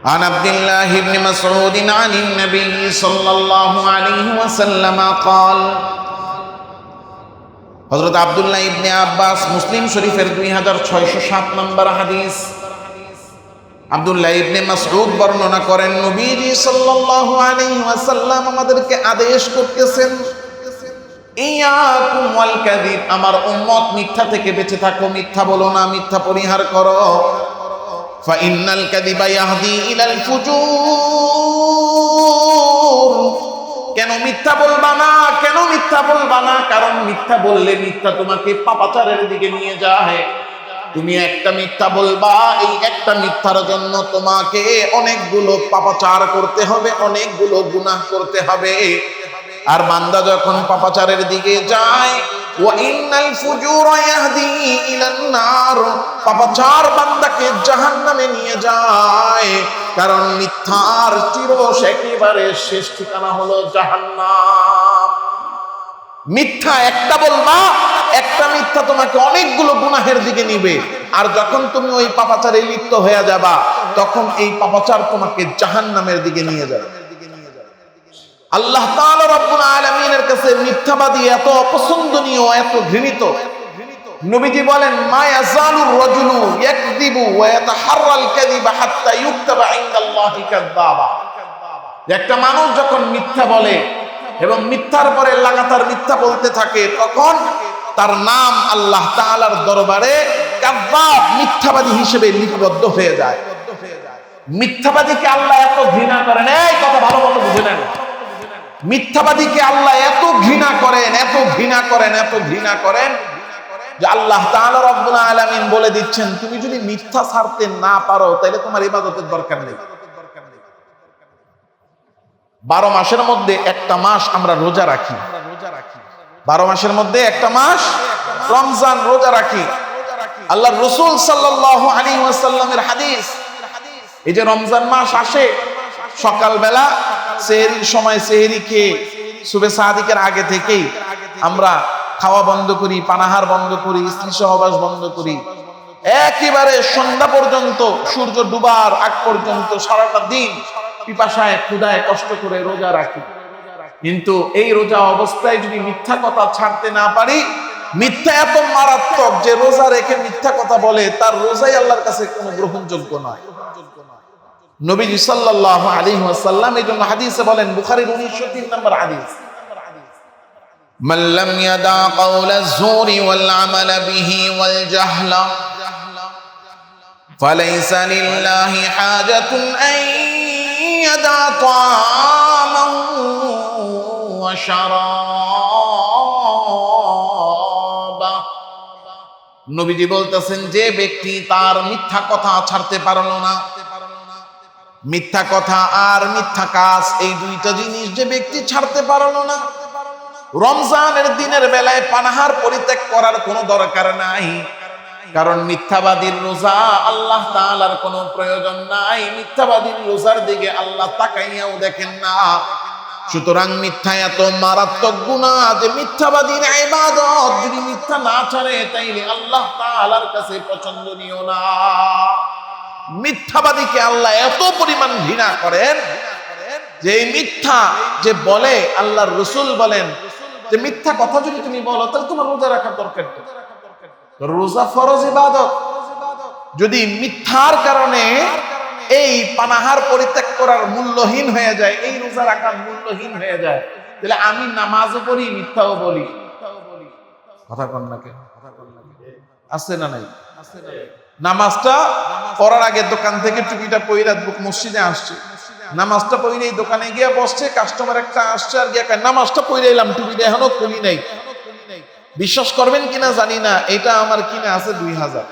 عن عبد الله بن مسعود عن النبي صلى الله عليه وسلم قال হযরত আব্দুল্লাহ ইবনে আব্বাস মুসলিম শরীফের 2607 নম্বর হাদিস। আব্দুল্লাহ ইবনে মাসউদ বর্ণনা করেন, নবীজি সাল্লাল্লাহু আলাইহি ওয়াসাল্লাম আমাদেরকে আদেশ করতেছেন, ইয়াকুম ওয়াল কাযিব, আমার উম্মত মিথ্যা থেকে বেঁচে থাকো, মিথ্যা বলো না, মিথ্যা পরিহার করো। ফা ইন্নাল কাযিবা ইয়াহদি ইলাল ফুজুর, কেন মিথ্যা বলবা না, কেন মিথ্যা বলবা না? কারণ মিথ্যা বললে মিথ্যা তোমাকে পাপাচারের দিকে নিয়ে যায়। তুমি একটা মিথ্যা বলবা, এই একটা মিথ্যার জন্য তোমাকে অনেকগুলো পাপাচার করতে হবে, অনেকগুলো গুনাহ করতে হবে। আর বান্দা যখন পাপাচারের দিকে যায়, ওয়া ইন্নাল ফুজুরা ইয়াহদি ইলান নার, পাপাচার বান্দাকে জাহান্নামে নিয়ে যায়। কারণ মিথ্যার একেবারে শেষ ঠিকানা হলো জাহান্নাম। মিথ্যা একটা বলবা, একটা মিথ্যা তোমাকে অনেকগুলো গুনাহের দিকে নিবে। আর যখন তুমি ওই পাপাচারে লিপ্ত হয়ে যাবা, তখন এই পাপাচার তোমাকে জাহান্নামের দিকে নিয়ে যাবে। আল্লাহ তাআলা রব্বুল আলামিনের কাছে মিথ্যাবাদী এত অপছন্দনীয়, এত ঘৃণিত। নবীজি বলেন, মা ইয়াজালুর রাজুলু ইয়াকযিবু ওয়া ইয়াতাহাররাল কাযিবা হাত্তা ইউকতাবা ইনদাল্লাহি কাযযাবা। একটা মানুষ যখন মিথ্যা বলে এবং মিথ্যার পরে লাগাতার মিথ্যা বলতে থাকে, তখন তার নাম আল্লাহ তাআলার দরবারে কাযযাব, মিথ্যাবাদী হিসেবে লিপিবদ্ধ হয়ে যায়। মিথ্যাবাদীকে আল্লাহ এত ঘৃণা করেন, এই কথা ভালো মতো বুঝে নেন। মিথ্যাবাদীকে আল্লাহ এত ঘৃণা করেন, এত ঘৃণা করেন, এত ঘৃণা করেন যে আল্লাহ তাআলা রব্বুল আলামিন বলে দিচ্ছেন, তুমি যদি মিথ্যা ছাড়তে না পারো তাহলে তোমার ইবাদতের দরকার নেই। 12 মাসের মধ্যে একটা মাস আমরা রোজা রাখি, 12 মাসের মধ্যে একটা মাস রমজান রোজা রাখি। আল্লাহর রাসূল সাল্লাল্লাহু আলাইহি ওয়াসাল্লামের হাদিস, এই যে রমজান মাস আসে, সকালবেলা সেহরির সময় সেহরি খেয়ে সুবে সাদিকের আগে থেকেই আমরা খাওয়া বন্ধ করি, পানাহার বন্ধ করি, স্ত্রী সহবাস বন্ধ করি। একেবারে সন্ধ্যা পর্যন্ত, সূর্য ডুবার আগ পর্যন্ত সারাটা দিন পিপাসায় ক্ষুধায় কষ্ট করে রোজা রাখি। কিন্তু এই রোজা অবস্থায় যদি মিথ্যা কথা ছাড়তে না পারি, মিথ্যা এত মারাত্মক যে রোজা রেখে মিথ্যা কথা বলে, তার রোজাই আল্লাহর কাছে কোনো গ্রহণযোগ্য নয়। নবীজি সাল্লাল্লাহু আলাইহি ওয়াসাল্লাম এই জন্য হাদিসে বলেন, বুখারীর 1903 নম্বর হাদিস, মান লাম ইয়াদা কাওলা যুরি ওয়াল আমালা বিহি ওয়াল জাহলা ফালাইসা লিল্লাহি হাজাতুন আন ইয়াদা তা'আমাহু ওয়া শারাবা। নবীজি বলতেছেন, যে ব্যক্তি তার মিথ্যা কথা ছাড়তে পারলো না, মিথ্যা কথা আর মিথ্যা কাজ, এই দুইটা জিনিস যে ব্যক্তি ছাড়তে পারলো না, রমজানের দিনের বেলায় পানাহার পরিত্যাগ করার কোনো দরকার নাই। কারণ মিথ্যাবাদীর রোজা আল্লাহ তাআলার কোনো প্রয়োজন নাই, মিথ্যাবাদীর রোজার দিকে আল্লাহ তাকাইয়াও দেখেন না। সুতরাং মিথ্যা এত মারাত্মক গুনাহ যে মিথ্যাবাদীর ইবাদত যদি মিথ্যা না ছাড়ে তাইলে আল্লাহ তাআলার কাছে পছন্দনীয় না। মিথ্যাবাদীকে আল্লাহ এত পরিমাণ ঘৃণা করেন যে এই মিথ্যা যে বলে, আল্লাহর রাসূল বলেন যে মিথ্যা কথা যদি তুমি বলো তাহলে তোমার রোজা রাখার দরকার নেই। রোজা ফরজ ইবাদত, যদি মিথ্যার কারণে এই পানাহার পরিত্যাগ করার মূল্যহীন হয়ে যায়, এই রোজা রাখার মূল্যহীন হয়ে যায়, তাহলে আমি নামাজও পড়ি, মিথ্যাও বলি। কথা কন না কে? আছে না নাই? নামাজটা পড়ার আগে দোকান থেকে টুপিটা পইরা মসজিদে আসছে, নামাজটা পড়ে এই দোকানে গিয়ে বসছে, কাস্টমার একটা আসছে আর গিয়ে নামাজটা পড়ে এলাম, টুপিটা এখনো খুলি নাই। বিশ্বাস করবেন কিনা জানি না, এটা আমার কিনে আছে 2000,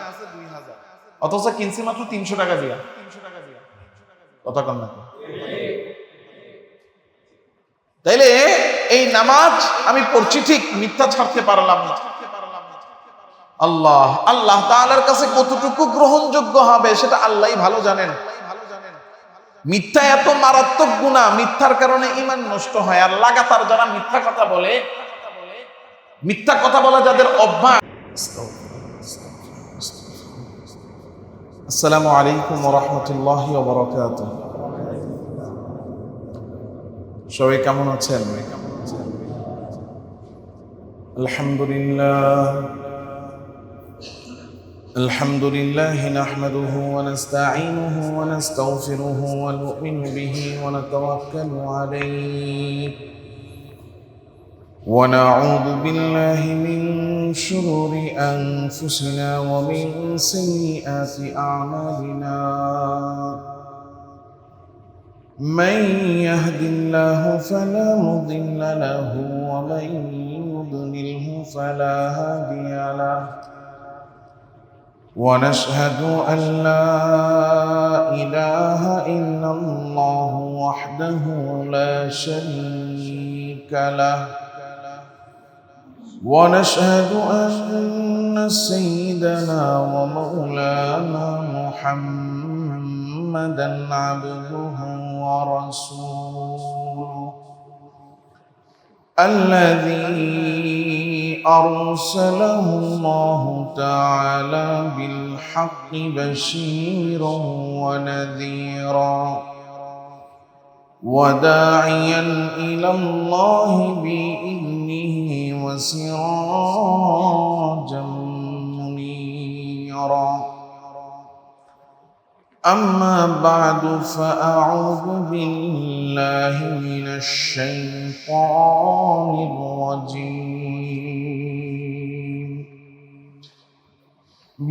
অথচ কিনছি মাত্র 300 টাকা দিয়া। কথা কন না? তাইলে এই নামাজ আমি পড়ছি ঠিক, মিথ্যা ছাড়তে পারলাম না। আল্লাহ তাআলার কাছে কতটুকু গ্রহণযোগ্য হবে সেটা আল্লাহই ভালো জানেন। মিথ্যা এত মারাত্মক গুনাহ, মিথ্যার কারণে ঈমান নষ্ট হয়। আর লাগাতার যারা মিথ্যা কথা বলে, মিথ্যা কথা বলা যাদের অভ্যাস, আসসালামু আলাইকুম ওয়া রাহমাতুল্লাহি ওয়া বারাকাতুহু। সবাই কেমন আছেন? আলহামদুলিল্লাহ আলহামদুলিল্লাহ নাহমাদুহু ওয়া নাস্তাঈনুহু ওয়া নাস্তাগফিরুহু ওয়া নু'মিনু বিহি ওয়া নাতাওয়াক্কালু আলাইহি ওয়া না'উযু বিল্লাহি মিন শুরুরি আনফুসিনা ওয়া মিন সাইয়্যাতি আ'মালিনা। من يهد الله فلا مضل له ومن يضلله فلا هادي له ونشهد أن لا إله إلا الله وحده لا شريك له ونشهد أن سيدنا ومولانا محمدا عبده ورسوله الذي أرسله الله تعالى بالحق بشيرا ونذيرا وداعيا إلى الله بإذنه وسراجا منيرا. أما بعد فأعوذ بالله من الشيطان الرجيم.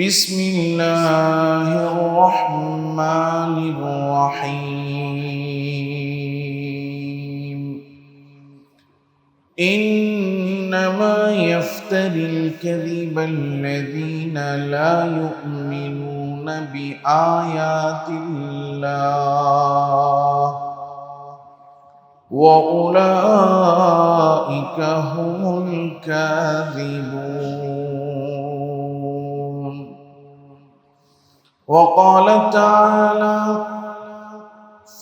بسم الله الرحمن الرحيم. إنما يفتري الكذب الذين لا يؤمنون بآيات الله وأولئك هم الكاذبون. وقال تعالى: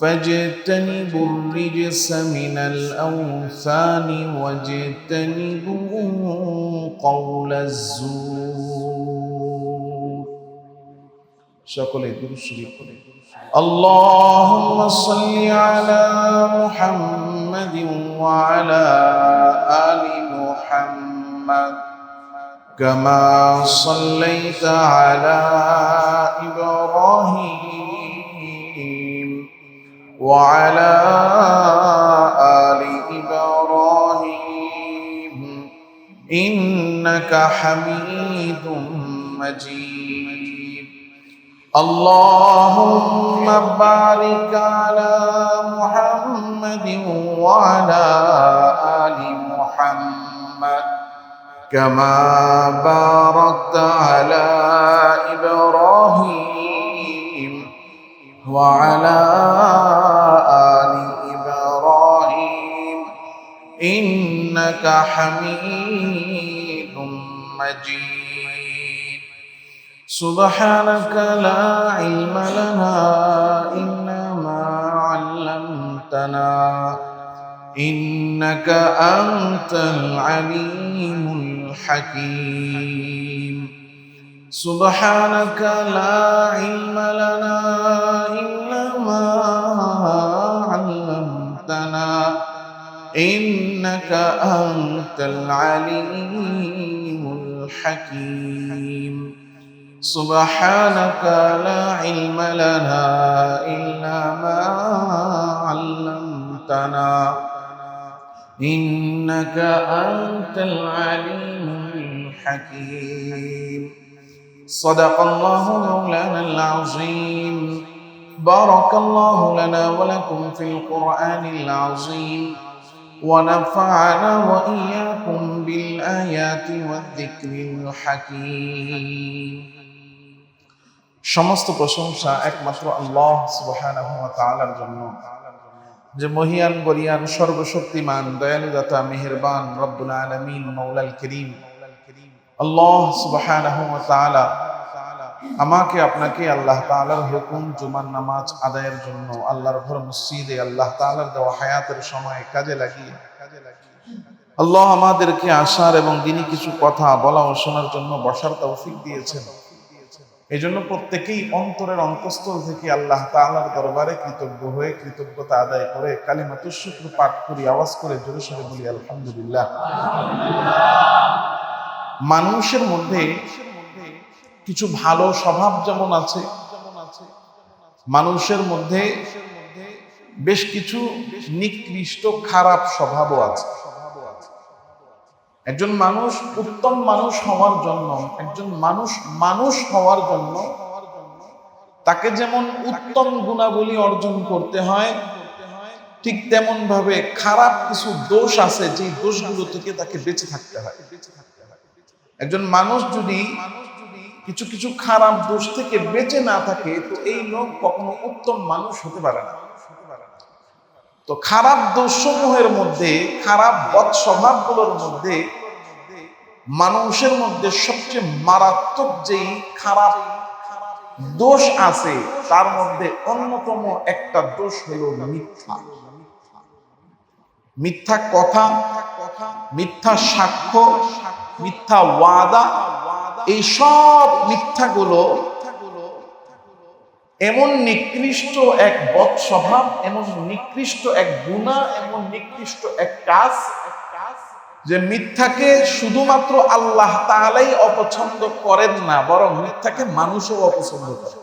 فاجتنبوا الرجس من الأوثان واجتنبوا قول الزور. شكرا لله. اللهم صل على محمد وعلى آل محمد كما صليت على إبراهيم وعلى آل إبراهيم إنك حميد مجيد. اللهم بارك على محمد وعلى آل محمد كما باركت على إبراهيم وعلى آل إبراهيم إنك حميد مجيد. سبحانك لا علم لنا إلا ما علمتنا إنك أنت العليم الحكيم. سبحانك لا علم لنا إلا ما علمتنا إنك أنت العليم الحكيم. سبحانك لا علم لنا إلا ما علمتنا إنك أنت العليم الحكيم. صدق الله مولانا العظيم. بارك الله لنا ولكم في القرآن العظيم ونفعنا وإياكم بالآيات والذكر الحكيم. সমস্ত প্রশংসা একমাত্র আল্লাহ সুবহানাহু ওয়া তাআলার জন্য, যে মহিয়ান গরিয়ান সর্বশক্তিমান দয়ালু দাতা মেহেরবান রব্বুল আলামিন মাওলাল করিম আল্লাহ সুবহানাহু ওয়া তাআলা আমাকে আপনাকে আল্লাহ তাআলার হুকুম জুমার নামাজ আদায়ের জন্য আল্লাহর ঘর মসজিদে আল্লাহ তাআলার দেওয়া হায়াতের সময় কাজে লাগিয়ে আল্লাহ আমাদেরকে আসার এবং দিনই কিছু কথা বলা ও শোনার জন্য বসার তৌফিক দিয়েছেন। এই জন্য প্রত্যেকেই অন্তরের অন্তঃস্থল থেকে আল্লাহ তাআলার দরবারে কৃতজ্ঞ হয়ে কৃতজ্ঞতা আদায় করে কালিমাতুশ শুকর পাঠ করি, আওয়াজ করে জোরে সোরে বলি আলহামদুলিল্লাহ। মানুষের মধ্যে কিছু ভালো স্বভাব যেমন আছে, মানুষের মধ্যে বেশ কিছু নিকৃষ্ট খারাপ স্বভাবও আছে। একজন মানুষ উত্তম মানুষ হওয়ার জন্য, একজন মানুষ মানুষ হওয়ার জন্য তাকে যেমন উত্তম গুণাবলী অর্জন করতে হয়, ঠিক তেমন ভাবে খারাপ কিছু দোষ আছে, যে দোষগুলো থেকে তাকে বেঁচে থাকতে হয়। একজন মানুষ যদি কিছু কিছু খারাপ দোষ থেকে বেঁচে না থাকে, তো এই লোক কখনো উত্তম মানুষ হতে পারে না। তো খারাপ দোষসমূহের মধ্যে, খারাপ বদ স্বভাবগুলোর মধ্যে মানুষের মধ্যে সবচেয়ে মারাত্মক যেই খারাপ দোষ আছে, তার মধ্যে অন্যতম একটা দোষ হলো মিথ্যা। মিথ্যা কথা, মিথ্যা সাক্ষ্য, মিথ্যা ওয়াদা, এই সব মিথ্যাগুলো এমন নিকৃষ্ট এক বদ স্বভাব, এমন নিকৃষ্ট এক গুনাহ, এমন নিকৃষ্ট এক কাজ, যে মিথ্যাকে শুধুমাত্র আল্লাহ তাআলাই অপছন্দ করেন না, বরং মিথ্যাকে মানুষও অপছন্দ করে।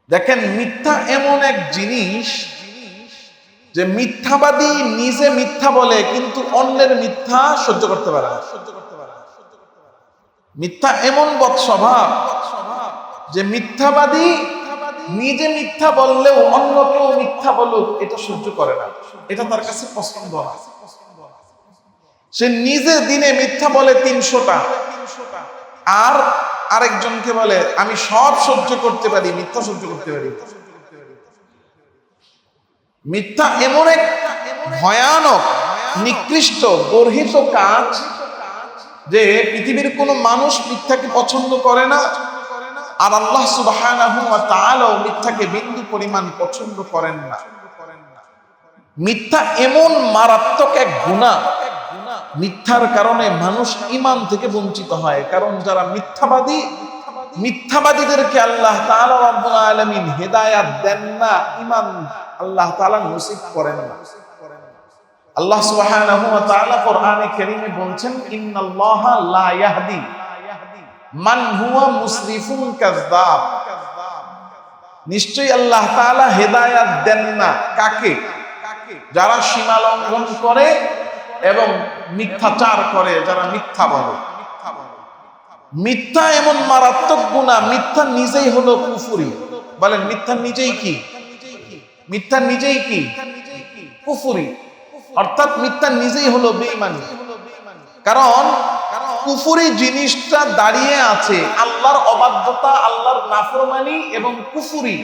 দেখেন, মিথ্যা এমন এক জিনিস যে মিথ্যাবাদী নিজে মিথ্যা বলে কিন্তু অন্যের মিথ্যা সহ্য করতে পারে না। মিথ্যা এমন বদ স্বভাব যে মিথ্যাবাদী নিজে মিথ্যা বললেও অন্য কেউ মিথ্যা বলুক এটা সহ্য করে না, এটা তার কাছে পছন্দ না। সে নিজে দিনে মিথ্যা বলে 300টা, আর আরেকজনকে বলে আমি সব সহ্য করতে পারি, মিথ্যা সহ্য করতে পারি। মিথ্যা এমন এক ভয়ানক নিকৃষ্ট গর্হিত কাজ যে পৃথিবীর কোনো মানুষ মিথ্যাকে পছন্দ করে না, আর আল্লাহ সুবহানাহু ওয়া তাআলা মিথ্যাকে বিন্দু পরিমাণ পছন্দ করেন না। মিথ্যা এমন মারাত্মক এক গুনাহ, মিথ্যার কারণে মানুষ ঈমান থেকে বঞ্চিত হয়। কারণ যারা মিথ্যাবাদী, মিথ্যাবাদীদেরকে আল্লাহ তাআলা রাব্বুল আলামিন হেদায়েত দেন না, ঈমান আল্লাহ তাআলা নসিব করেন না। আল্লাহ সুবহানাহু ওয়া তাআলা কোরআনে কারীমে বলছেন, ইন্নাল্লাহা লা ইয়াহদি মান হুয়া মুসরিফুন কাযযাব। নিশ্চয়ই আল্লাহ তাআলা হেদায়েত দেন না কাকে? যারা সীমা লঙ্ঘন করে এবং মিথ্যাচার করে, যারা মিথ্যা বলে। মিথ্যা এমন মারাত্মক গুনাহ, মিথ্যা নিজেই হলো কুফরি। বলেন, মিথ্যা নিজেই কি? মিথ্যা নিজেই কি? কুফরি। অর্থাৎ মিথ্যা নিজেই হলো বেঈমানি। কারণ কুফরি জিনিসটা দাঁড়িয়ে আছে আল্লাহর অবাধ্যতা, আল্লাহর নাফরমানি এবং কুফরি।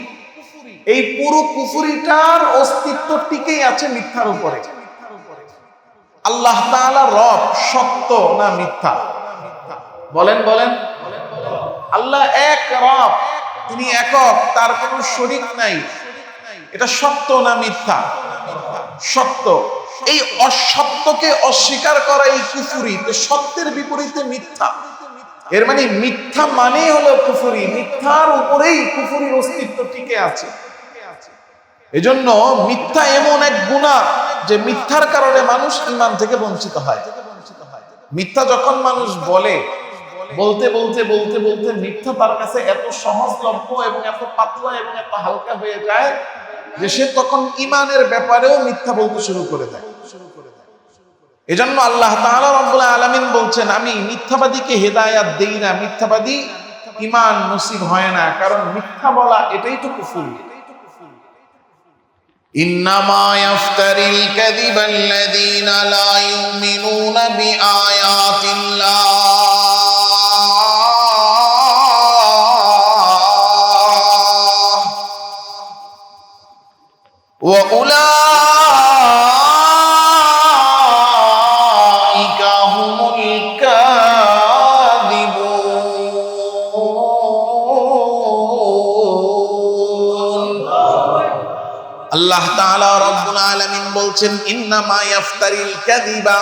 এই পুরো কুফরিটার অস্তিত্ব টিকেই আছে মিথ্যার উপরে। আল্লাহ তাআলা রব সত্য না মিথ্যা? বলেন বলেন। আল্লাহ এক রব, তিনি একক, তার কোনো শরীক নাই। এটা সত্য না মিথ্যা? সত্য। এই অসত্যকে অস্বীকার করা এই কুফরি। তো সত্যের বিপরীতে মিথ্যা, এর মানে মিথ্যা মানেই হলো কুফরি। মিথ্যার উপরেই কুফরির অস্তিত্ব টিকে আছে। এজন্য মিথ্যা এমন এক গুনাহ যে মিথ্যার কারণে মানুষ ঈমান থেকে বঞ্চিত হয়। মিথ্যা যখন মানুষ বলে, বলতে বলতে বলতে বলতে মিথ্যা তার কাছে এত সহজলভ্য এবং এত পাতলা এবং এত হালকা হয়ে যায় যে সে তখন ঈমানের ব্যাপারেও মিথ্যা বলতে শুরু করে দেয়। এজন্য আল্লাহ তাআলা রাব্বুল আলামিন বলছেন, আমি মিথ্যাবাদীকে হেদায়েত দেই না, মিথ্যাবাদী ঈমান নসিব হয় না। কারণ মিথ্যা বলা এটাই তো কুফর। ইন্নামা ইয়াফতারিল কাযিবাল্লাযীনা লা ইউমিনুনা বিআয়াতিল্লাহ ওয়া উলাইকা হুমুল কাযিবুন। আল্লাহ তাআলা রাব্বুল আলামিন বলছেন, ইন্নামা ইয়াফতারিল কাযিবা,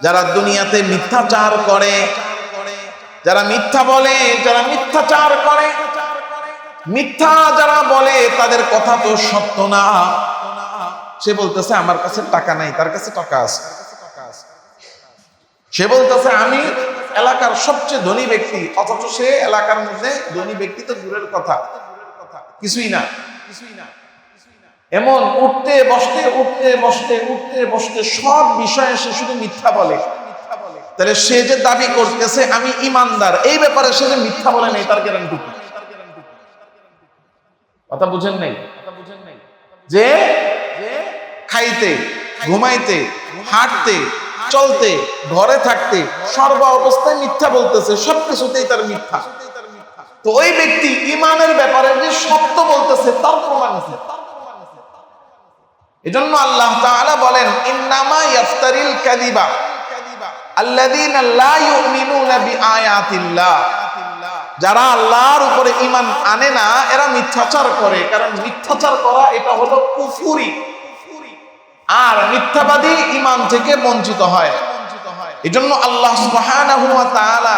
যারা দুনিয়াতে মিথ্যাচার করে, যারা মিথ্যা বলে, যারা মিথ্যাচার করে, মিথ্যা যারা বলে তাদের কথা তো সত্য না। সে বলতেছে আমার কাছে টাকা নাই, তার কাছে টাকা আছে। সে বলতেছে আমি এলাকার সবচেয়ে ধনী ব্যক্তি, অথচ সে এলাকার মধ্যে ধনী ব্যক্তি তো দূরের কথা, কিছুই না। এমন উঠতে বসতে উঠতে বসতে উঠতে বসতে সব বিষয়ে সে শুধু মিথ্যা বলে। তাহলে সে যে দাবি করতেছে আমি ইমানদার, এই ব্যাপারে সে যে মিথ্যা বলে নেই তার গ্যারান্টি কি? কথা বুঝেন নাই? যে খাইতে, ঘুমাইতে, হাঁটতে, চলতে, ঘরে থাকতে সর্ব অবস্থায় মিথ্যা বলতেছে, সবকিছুতেই তার মিথ্যা। তো ওই ব্যক্তি ইমানের ব্যাপারে যে সত্য বলতেছে তার প্রমাণ আছে। এজন্য আল্লাহ তাআলা বলেন ইন্নামা ইয়াফতারিল কাযিবা আল্লাযীনা লা ইউমিনুনা বিআয়াতিল্লাহ। যারা আল্লাহর উপরে ঈমান আনে না এরা মিথ্যাচার করে, কারণ মিথ্যাচার করা এটা হলো কুফরি। আর মিথ্যাবাদী ঈমান থেকে বঞ্চিত হয়। এজন্য আল্লাহ সুবহানাহু ওয়া তাআলা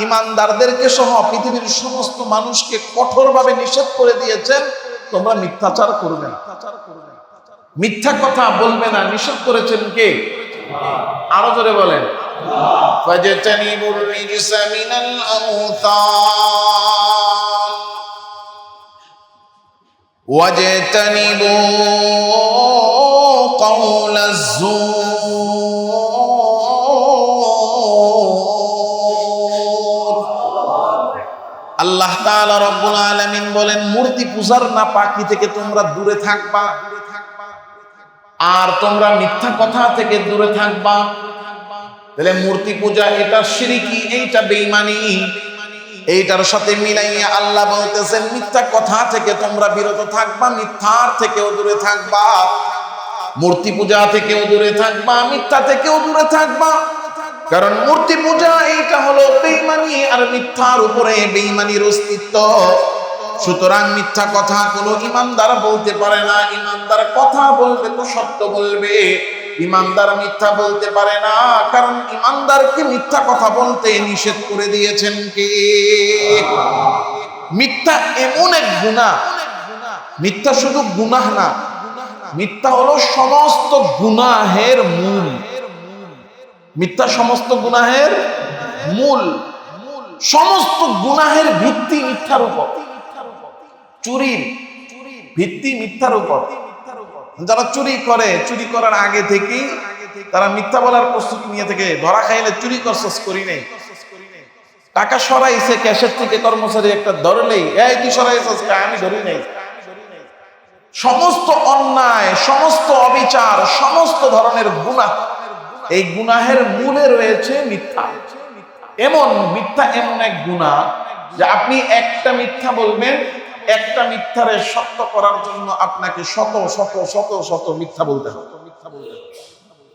ঈমানদারদেরকে সহ পৃথিবীর সমস্ত মানুষকে কঠোরভাবে নিষেধ করে দিয়েছেন তোমরা মিথ্যাচার করবে না, মিথ্যা কথা বলবে না। নিষেধ করেছেন কে? আরো জোরে বলেন ফাজতানিবুর রিজসা মিনাল আওতান ওয়াজতানিবু কাওলাজ যুর। আল্লাহ তাআলা রব্বুল আলামিন বলেন মূর্তি পূজার নাপাকি থেকে তোমরা দূরে থাকবা, আর তোমরা মিথ্যা কথা থেকে দূরে থাকবা। তাহলে মূর্তি পূজা এটা শিরকি, এইটা বেঈমানি। এইটার সাথে মিলাইয়া আল্লাহ বলতেছেন মিথ্যা কথা থেকে তোমরা বিরত থাকবা, মিথ্যার থেকেও দূরে থাকবা, মূর্তি পূজা থেকেও দূরে থাকবা, মিথ্যা থেকেও দূরে থাকবা। কারণ মূর্তি পূজা এইটা হলো বেঈমানি, আর মিথ্যার উপরে বেঈমানির অস্তিত্ব। সুতরাং মিথ্যা কথা কোনো ইমানদার বলতে পারে না। ইমানদার কথা বলবে তো সত্য বলবে, ইমানদার মিথ্যা বলতে পারে না, কারণ ইমানদারকে মিথ্যা কথা বলতে নিষেধ করে দিয়েছেন কে? মিথ্যা এমন এক গুনাহ, মিথ্যা শুধু গুনাহ না, মিথ্যা হলো সমস্ত গুনাহের মূল। মিথ্যা সমস্ত গুনাহের মূল, সমস্ত গুনাহের ভিত্তি মিথ্যার উপর। চুরির ভিত্তি মিথ্যার উপর। যারা চুরি করে, চুরি করার আগে থেকেই তারা মিথ্যা বলার প্রস্তুতি নিয়ে থেকে, ধরা খাইলে চুরি করছস করি নাই, টাকা সরাইছে ক্যাশের থেকে কর্মচারী একটা ধরলেই এই তুই সরাইছস, আমি ধরি নাই। সমস্ত অন্যায়, সমস্ত অবিচার, সমস্ত ধরনের গুনাহ, এই গুনাহের মূলে রয়েছে মিথ্যা। মিথ্যা এমন এক গুনাহ যে আপনি একটা মিথ্যা বলবেন, একটা মিথ্যারে সত্য করার জন্য আপনাকে শত শত শত শত মিথ্যা বলতে হবে।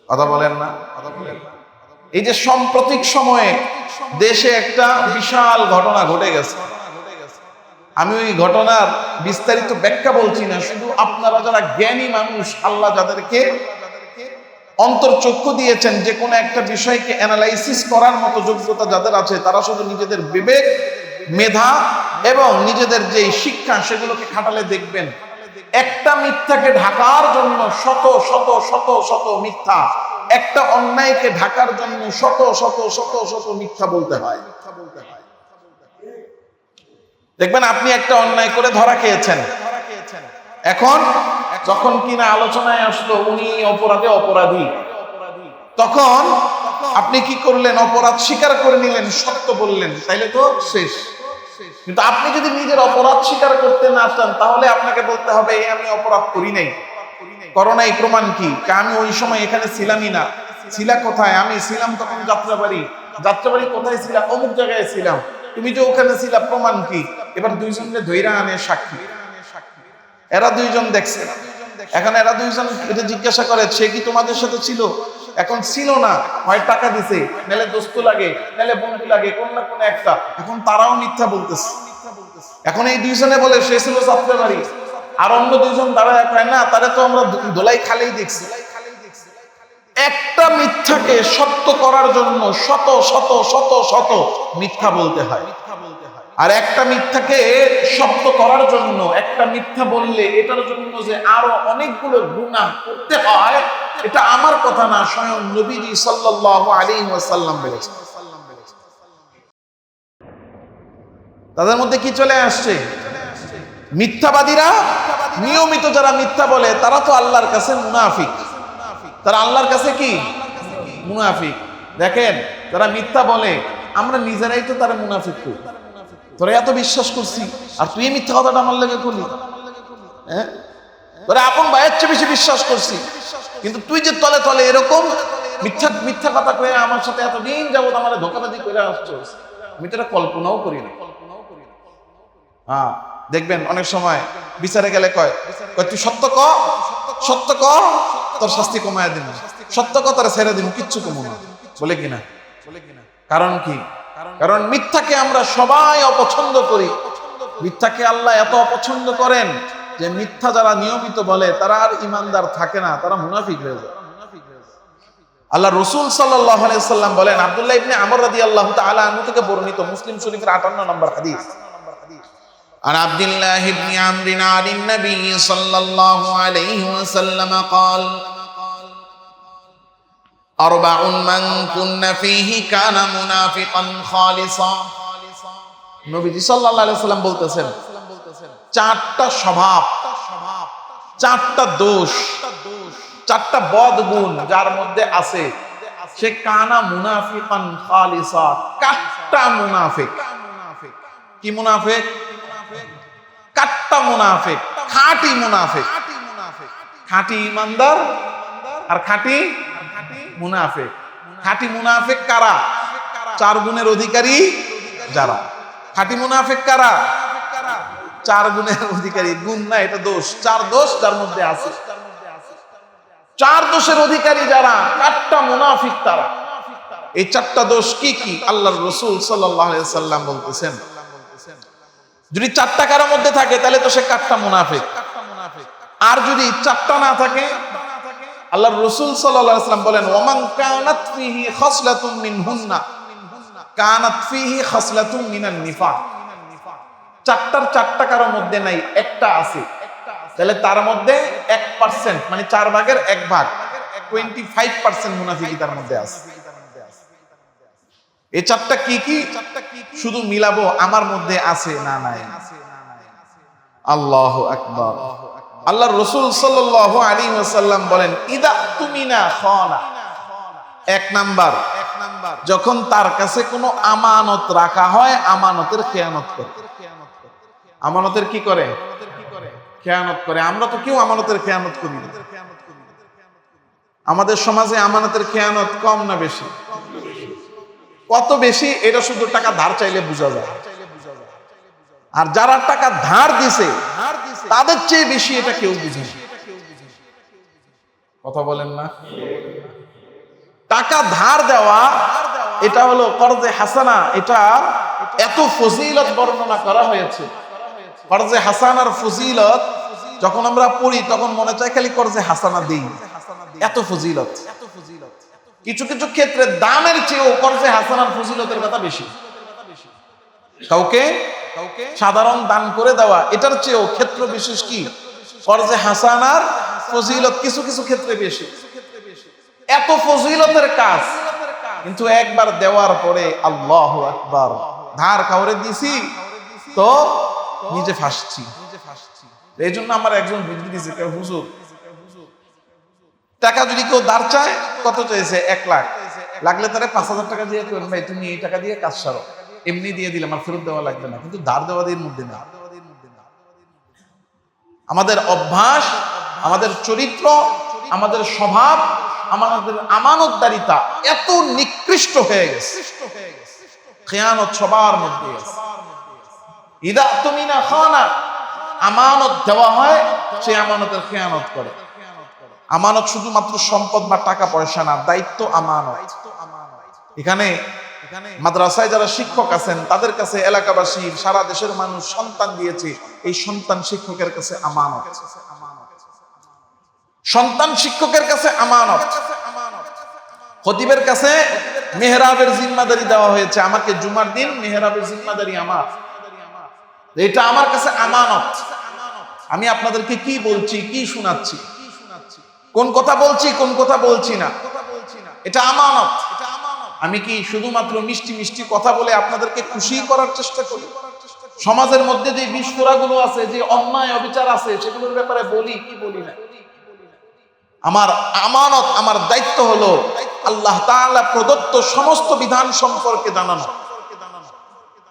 কথা বলেন না? এই যে সাম্প্রতিক সময়ে দেশে একটা বিশাল ঘটনা ঘটে গেছে, আমি ওই ঘটনার বিস্তারিত ব্যাখ্যা বলছি না, শুধু আপনারা যারা জ্ঞানী মানুষ, আল্লাহ যাদেরকে অন্তর্চক্ষু দিয়েছেন যে কোনো একটা বিষয়কে অ্যানালাইসিস করার মতো যোগ্যতা যাদের আছে, তারা শুধু নিজেদের বিবেক, মেধা এবং নিজেদের যে শিক্ষা সেগুলোকে খাটালে দেখবেন একটা মিথ্যাকে ঢাকার জন্য শত শত শত শত মিথ্যা, একটা অন্যায়কে ঢাকার জন্য শত শত শত শত মিথ্যা বলতে হয়। দেখবেন আপনি একটা অন্যায় করে ধরা খেয়েছেন, এখন যখন কিনা আলোচনায় আসলো উনি অপরাধে অপরাধী, তখন আপনি কি করলেন? অপরাধ স্বীকার করে নিলেন, সত্য বললেন, তাইলে তো শেষ। কিন্তু আপনি যদি নিজের অপরাধ স্বীকার করতে না চান, তাহলে আপনাকে বলতে হবে আমি অপরাধ করি নাই। করোনায় প্রমাণ কি? আমি ওই সময় এখানে ছিলামই না। ছিলা কোথায়? আমি ছিলাম তখন যাত্রাবাড়ি। যাত্রাবাড়ি কোথায় ছিলাম? অমুক জায়গায় ছিলাম। তুমি যে ওখানে ছিলা, প্রমাণ কি? এবার দুইজনকে ধৈরা আনে সাক্ষী, এরা দুইজন দেখছে। এখন এরা দুইজন এটা জিজ্ঞাসা করে সে কি তোমাদের সাথে ছিল? এখন ছিল না, হয় টাকা দিছে, নাহলে দোস্ত লাগে, নাহলে বন্ধু লাগে, কোন না কোন একটা। এখন তারাও মিথ্যা বলতেছে। এখন এই দুইজনে বলে সে ছিল যাত্রাবাড়ি, আর অন্য দুইজন দাঁড়ায় কয় না তারে তো আমরা দোলাই খালেই দেখছি। একটা মিথ্যাকে সত্য করার জন্য শত শত শত শত মিথ্যা বলতে হয়, আর একটা মিথ্যাকে সত্য করার জন্য একটা মিথ্যা বললে এটার জন্য যে আরো অনেকগুলো গুনাহ করতে হয়, এটা আমার কথা না, স্বয়ং নবীজি সাল্লাল্লাহু আলাইহি ওয়াসাল্লাম বলেছেন। তাদের মধ্যে কি চলে আসছে? মিথ্যাবাদীরা, নিয়মিত যারা মিথ্যা বলে তারা তো আল্লাহর কাছে মুনাফিক। তারা আল্লাহর কাছে কি? মুনাফিক। দেখেন, যারা মিথ্যা বলে আমরা নিজেরাই তো তারা মুনাফিক করি। তোরা এত বিশ্বাস করছি আর তুই মিথ্যা কথাটা আমার লাগে করলি, হ্যাঁ? তোরা আপন ভাইয়ের চেয়ে বেশি বিশ্বাস করছি, কিন্তু তুই যে তলে তলে এরকম মিথ্যা মিথ্যা কথা কয়ে আমার সাথে এতদিন যাবত আমার ধোঁকাবাজি করে আসছিস, আমি তো এটা কল্পনাও করি না। হ্যাঁ, দেখবেন অনেক সময় বিচারে গেলে কয় তুই সত্য ক, সত্য ক, তোর শাস্তি কমায় দিন, সত্য ক তোর ছেড়ে দিন, কিচ্ছু কমো না, বলে কিনা? কারণ কি? কারণ মিথ্যাকে আমরা সবাই অপছন্দ করি। মিথ্যাকে আল্লাহ এত অপছন্দ করেন যে মিথ্যা যারা নিয়মিত বলে তারা আর ইমানদার থাকে না, তারা মুনাফিক হয়ে যায়। আল্লাহ রাসূল সাল্লাল্লাহু আলাইহি ওয়াসাল্লাম বলেন, আব্দুল্লাহ ইবনে আমর রাদিয়াল্লাহু তাআলা আনহু থেকে বর্ণিত, মুসলিম শরীফের 58 নম্বর হাদিস, عن عبد الله بن عمرو عن النبي صلى الله عليه وسلم قال أربع من كن فيه كان منافقا خالصا। নবীজি সাল্লাল্লাহু আলাইহি ওয়াসাল্লাম বলতেছেন, চারটা স্বভাব, চারটা দোষ, চারটা বদ গুণ যার মধ্যে আছে সে কানা মুনাফিকান খালিসা, কাট্টা মুনাফিক। কি মুনাফিক? কাট্টা মুনাফিক, খাঁটি মুনাফিক। খাঁটি ইমানদার আর খাঁটি মুনাফিক। খাঁটি মুনাফিক কারা? চার গুণের অধিকারী যারা। খাঁটি মুনাফিক কারা? চার গুণের অধিকারী। গুণ না, এটা দোষ। চার দোষ যার মধ্যে আছে, চার দোষের অধিকারী যারা, কাট্টা মুনাফিক তারা। এই চারটা দোষ কি কি? আল্লাহর রাসূল সাল্লাল্লাহু আলাইহি ওয়াসাল্লাম বলতেছেন, যদি চারটা কারোর মধ্যে থাকে তাহলে তো সে কাট্টা মুনাফিক। আর যদি চারটা না থাকে, আল্লাহর রাসূল সাল্লাল্লাহু আলাইহি ওয়াসাল্লাম বলেন, ওয়ামান কানাত ফিহি খাসলাতুম মিনহুন্না কানাত ফিহি খাসলাতুম মিনান নিফাক। চারটার চারটা কারোর মধ্যে নাই, একটা আছে, তাহলে তার মধ্যে 1%, মানে 4 ভাগের 1 ভাগ, 25% মুনাফিকি তার মধ্যে আছে। এই চারটা কি কি? শুধু মিলাবো আমার মধ্যে আছে না নাই? আল্লাহু আকবার। আল্লাহর রাসূল সাল্লাল্লাহু আলাইহি ওয়াসাল্লাম বলেন, ইদা তুমিনা খানা। এক নাম্বার, যখন তার কাছে কোনো আমানত রাখা হয়, আমানতের খেয়ানত করে। আমানতের কি করে? খেয়ানত করে। আমরা তো কেউ আমানতের খেয়ানত করি না। আমাদের সমাজে আমানতের খেয়ানত কম না বেশি? কত বেশি এটা শুধু টাকা ধার চাইলে বোঝা যায়। আর যারা টাকা ধার দিছে তাদের চেয়ে বেশি এটা কেউ বুঝে না। কথা বলেন না? টাকা ধার দেওয়া এটা হলো কর্জে হাসানা। এটা এত ফজিলত বর্ণনা করা হয়েছে। কর্জে হাসানার ফজিলত যখন আমরা পড়ি তখন মনে চায় খালি কর্জে হাসানা দেই, এত ফজিলত। কিছু কিছু ক্ষেত্রে দামের চেয়েও কর্জে হাসানার ফজিলতের কথা বেশি। কাউকে সাধারণ দান করে দেওয়া, এটার চেয়েও ক্ষেত্র বিশেষ কি কর্জে হাসানার ফজিলত কিছু কিছু ক্ষেত্রে বেশি। এত ফজিলতের কাজ, কিন্তু একবার দেওয়ার পরে আল্লাহু আকবার, ধার কাউরে দিছি তো নিজে ফাঁসছি। এই জন্য আমার একজন বুদ্ধি দিয়েছে, হুজুর টাকা যদি কেউ ধার চায়, কত চাইছে? 1 লাখ, লাগলে তারা 5,000 টাকা দিয়ে কেন ভাই তুমি এই টাকা দিয়ে কাজ সারো, এমনি দিয়ে দিলাম, আর ফেরত দেওয়া লাগবে না। কিন্তু ধার দেওয়া দিয়ে মধ্যে না। আমাদের অভ্যাস, আমাদের চরিত্র, আমাদের স্বভাব, আমাদের আমানতদারিতা এত নিকৃষ্ট হয়ে গেছে, খেয়ানত সবার মধ্যে আছে। ইদা তুমিনা খানা, আমানত দেওয়া হয়, সে আমানতের খেয়ানত করে। আমানত শুধুমাত্র সম্পদ বা টাকা পয়সা না, দায়িত্ব আমানত। এখানে মাদ্রাসায় যারা শিক্ষক আছেন তাদের কাছে এলাকাবাসী, সারা দেশের মানুষ সন্তান দিয়েছে, এই সন্তান শিক্ষকের কাছে আমানত। সন্তান শিক্ষকের কাছে আমানত। খতিবের কাছে মেহরাবের জিম্মাদারি দেওয়া হয়েছে, আমাকে জুমার দিন মেহরাবের জিম্মাদারি আমার, এটা আমার কাছে আমানত। আমি আপনাদেরকে কি বলছি, কি শোনাচ্ছি, কোন কথা বলছি, কোন কথা বলছি না, এটা আমানত। আমি কি শুধুমাত্র মিষ্টি মিষ্টি কথা বলে আপনাদেরকে খুশি করার চেষ্টা করি? সমাজের মধ্যে যে বিস্ফোরাগুলো আছে, যে অন্যায় অবিচার আছে, সেগুলোর ব্যাপারে বলি কি বলি না? আমার আমানত, আমার দায়িত্ব হলো আল্লাহ তাআলা প্রদত্ত সমস্ত বিধান সম্পর্কে জানানো।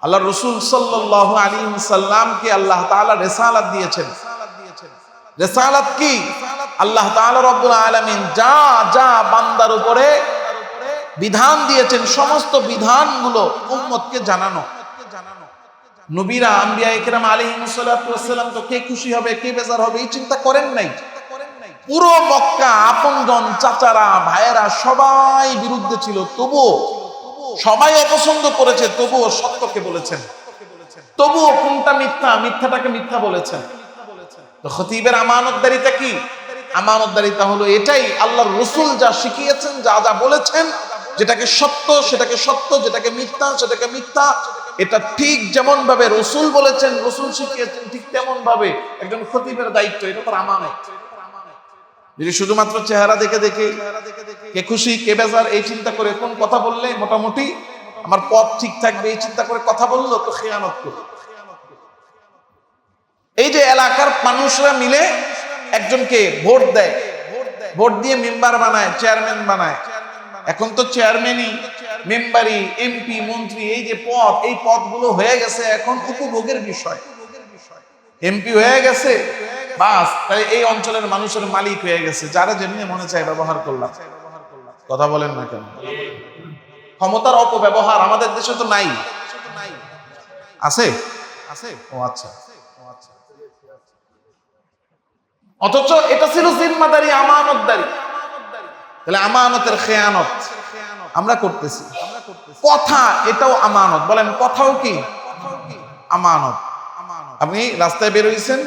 আল্লাহ রাসূল সাল্লাল্লাহু আলাইহি ওয়াসাল্লামকে আল্লাহ তাআলা রিসালাত দিয়েছেন। রিসালাত কি? আল্লাহ তাআলা রব্বুল আলামিন যা যা বান্দার উপরে বিধান দিয়েছেন, সমস্ত বিধানগুলো উম্মতকে জানানো। নবীরা, আম্বিয়া ইকরাম আলাইহিস সালাতু ওয়াস সালাম তো কে খুশি হবে, কে বেজার হবে এই চিন্তা করেন নাই। পুরো মক্কা, আপনজন, চাচারা, ভাইয়েরা সবাই বিরুদ্ধে ছিল, তবুও সবাই অপছন্দ করেছে, তবুও সত্যকে বলেছেন, তবুও কোনটা মিথ্যা, মিথ্যাটাকে মিথ্যা বলেছেন। তো খতিবের আমানতদারিতা কি? আমানতদারিতা হলো এটাই, আল্লাহর রাসূল যা শিখিয়েছেন, যা যা বলেছেন, যেটাকে সত্য সেটাকে সত্য, যেটাকে মিথ্যা সেটাকে মিথ্যা, এটা ঠিক যেমন ভাবে রাসূল বলেছেন, রাসূল শিখিয়েছেন, ঠিক তেমন ভাবে একজন খতিবের দায়িত্ব। এটা তার আমানত। যদি শুধুমাত্র চেহারা দেখে দেখে কে খুশি কে বেজার এই চিন্তা করে কোন কথা বললে মোটামুটি আমার পথ ঠিক থাকবে এই চিন্তা করে কথা বললো, তো খেয়ানত করবে। এই যে এলাকার মানুষরা মিলে একজনকে ভোট দেয়, ভোট দিয়ে মেম্বার বানায়, চেয়ারম্যান বানায়। এখন তো চেয়ারম্যানই, মেম্বারি, এমপি, মন্ত্রী, এই যে পদ, এই পদগুলো হয়ে গেছে এখন উপভোগের বিষয়। এমপি হয়ে গেছে, বাস, তাই এই অঞ্চলের মানুষের মালিক হয়ে গেছে, যারা যেমনি মনে চায় ব্যবহার করলাম। কথা বলেন না কেন? ক্ষমতার অপব্যবহার আমাদের দেশে তো নাই, আছে? ও আচ্ছা। অথচ এটা ছিল জিম্মাদারি, আমানতদারি। তাহলে আমানতের খেয়ানত আমরা করতেছি। কথা, এটাও আমানত। বলেন, কথাও কি আমানত? আপনি রাস্তায় বের হইছেন,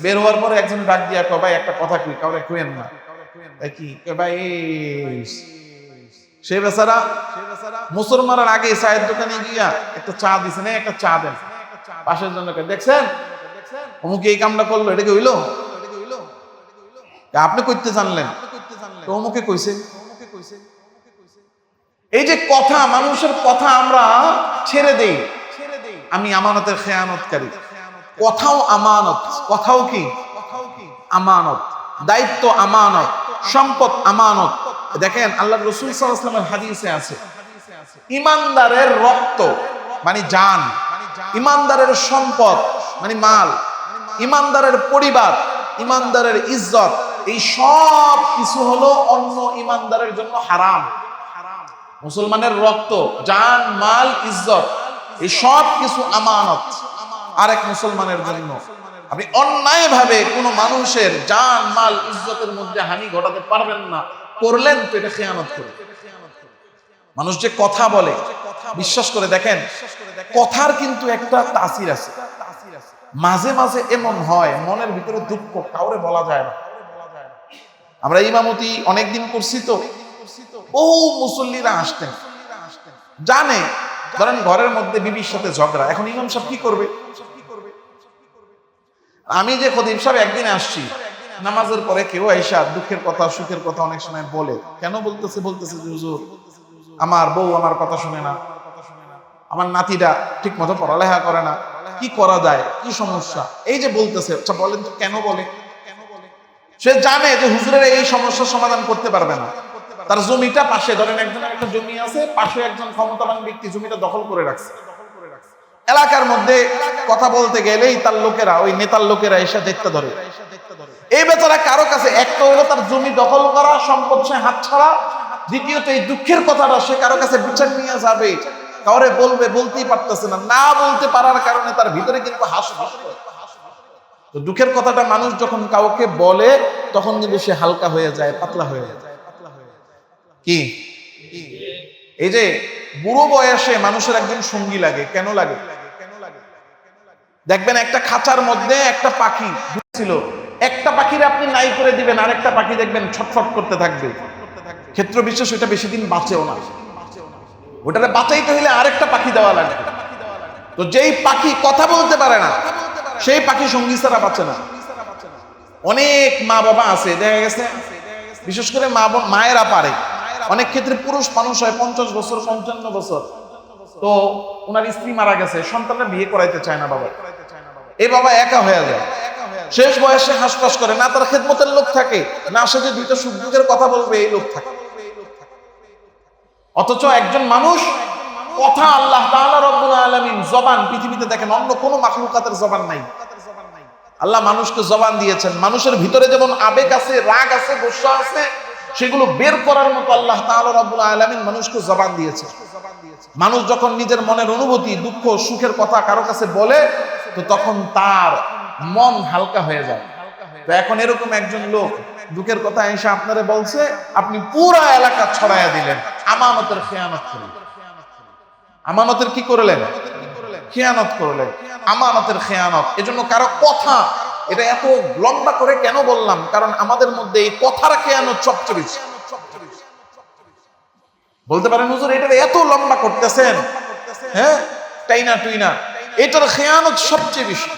বের হওয়ার পরে একজন ডাক দিয়া কয়, ভাই একটা কথা কই, কাউরে কইেন না। কি ভাই? সে বেচারা মুসলমানের আগে চায়ের দোকানে গিয়া একটা চা দিছে, না একটা চা দেন। পাশের জনকে দেখছেন অমুকে এই কামটা করলো, এটা কি হইলো? আপনি কইতে জানলেন, অমুকে কইছে। এই যে কথা, মানুষের কথা আমরা ছেড়ে দেই। আমি আমানতের খেয়ানতকারী। কথাও আমানত। কথাও কি আমানত, দায়িত্ব আমানত, সম্পদ আমানত। দেখেন আল্লাহ রাসূল সাল্লাল্লাহু আলাইহি ওয়াসাল্লামের হাদিসে আছে, ইমানদারের রক্ত মানে জান, ইমানদারের সম্পদ মানে মাল, ইমানদারের পরিবার, ইমানদারের ইজ্জত, এই সব কিছু হলো অন্য ইমানদারের জন্য হারাম। মুসলমানের রক্ত, জান, মাল, ইজ্জত, এই সব কিছু আমানত আরেক মুসলমানের জন্য। আপনি অন্যায় ভাবে কোনো মানুষের জান, মাল, ইজ্জতের মধ্যে হানি ঘটাতে পারবেন না। করলেন তো এটা খেয়ানত করে। মানুষ যে কথা বলে, বিশ্বাস করে দেখেন, কথার কিন্তু একটা তাসির আছে। মাঝে মাঝে এমন হয় মনের ভিতরে দুঃখ কাউরে বলা যায় না। আমরা ইমামতি অনেকদিন করছি তো, বহু মুসল্লিরা আসতেন, জানে ধরেন ঘরের মধ্যে বিবির সাথে ঝগড়া, এখন ইমাম সাহেব কি করবে? আমি যে খতিব সাহেব একদিন আসছি, নামাজের পরে কেউ আইসা দুঃখের কথা সুখের কথা অনেক সময় বলে। কেন বলতেছে? যে হুজুর আমার বউ আমার কথা শুনে না, আমার নাতিটা ঠিক মতো পড়ালেখা করে না, কি করা যায়, কি সমস্যা, এই যে বলতেছে। আচ্ছা বলেন তো কেন বলে? সে জানে যে হুজুরের এই সমস্যার সমাধান করতে পারবে না। তার জমিটা পাশে, ধরেন একজনের একটা জমি আছে, পাশে একজন ক্ষমতাবান ব্যক্তি জমিটা দখল করে রাখছে। এলাকার মধ্যে কথা বলতে গেলেই তার লোকেরা, ওই নেতার লোকেরা এসে দেখতে ধরে। এই বেচারা কারো কাছে, একটা হলো তার জমি দখল করা, সম্পদ সে হাত ছাড়া, দ্বিতীয়ত এই দুঃখের কথাটা সে কারো কাছে বিচার নিয়ে যাবে, কাউরে বলবে, বলতেই পারতেছে না। না বলতে পারার কারণে তার ভিতরে কিন্তু হাস হাস করে। তো দুঃখের কথাটা মানুষ যখন কাউকে বলে, তখন কিন্তু সে হালকা হয়ে যায়, পাতলা হয়ে যায়। কি এই যে বুড়ো বয়সে মানুষের একজন সঙ্গী লাগে, কেন লাগে? দেখবেন একটা খাঁচার মধ্যে একটা পাখি ছিল, একটা পাখির আপনি নাই করে দিবেন, আরেকটা পাখি দেখবেন ছটফট করতে থাকবে। ক্ষেত্র বিশেষ ওইটা বেশি দিন বাঁচেও না, ওটারে বাঁচাইতে হলে আরেকটা পাখি দেওয়া লাগবে। তো যেই পাখি কথা বলতে পারে না সেই পাখি সঙ্গী ছাড়া বাঁচে না। অনেক মা বাবা আছে দেখা গেছে, বিশেষ করে মায়েরা পারে, অনেক ক্ষেত্রে পুরুষ মানুষ হয় 50 বছর 55 বছর, তো ওনার স্ত্রী মারা গেছে, সন্তানরা বিয়ে করাইতে চায় না বাবা, এই বাবা একা হয়ে যায়, শেষ বয়সে হাসপাস করে, না তার খেদমতের লোক থাকে, না সে যে দুইটা সুখ দুঃখের কথা বলবে এই লোক থাকে। অথচ একজন মানুষ কথা, আল্লাহ তাআলা রব্বুল আলামিন জবান, পৃথিবীতে দেখেন অন্য কোনো মাখলুকাতের জবান নাই, আল্লাহ মানুষকে জবান দিয়েছেন। মানুষের ভিতরে যেমন আবেগ আছে, রাগ আছে, গোসা আছে, সেগুলো বের করার মতো আল্লাহ তাআলা রব্বুল আলামিন মানুষকে জবান দিয়েছে। মানুষ যখন নিজের মনের অনুভূতি, দুঃখ, সুখের কথা কারো কাছে বলে, তো তখন তার মন হালকা হয়ে যায়। তো এখন এরকম একজন লোক দুঃখের কথা এসে আপনারে বলছে, আপনি পুরো এলাকা ছড়াইয়া দিলেন, আমানতের খেয়ানত করলেন। আমানতের কি করলেন? খেয়ানত করলেন, আমানতের খেয়ানত। এজন্য কারো কথা, এটা এত লম্বা করে কেন বললাম, কারণ আমাদের মধ্যে এই কথার খেয়ানত সবচেয়ে বেশি। বলতে পারেন হুজুর এটা এত লম্বা করতেছেন, হ্যাঁ টাইনা টুইনা, এটার খেয়ানত সবচেয়ে বেশি।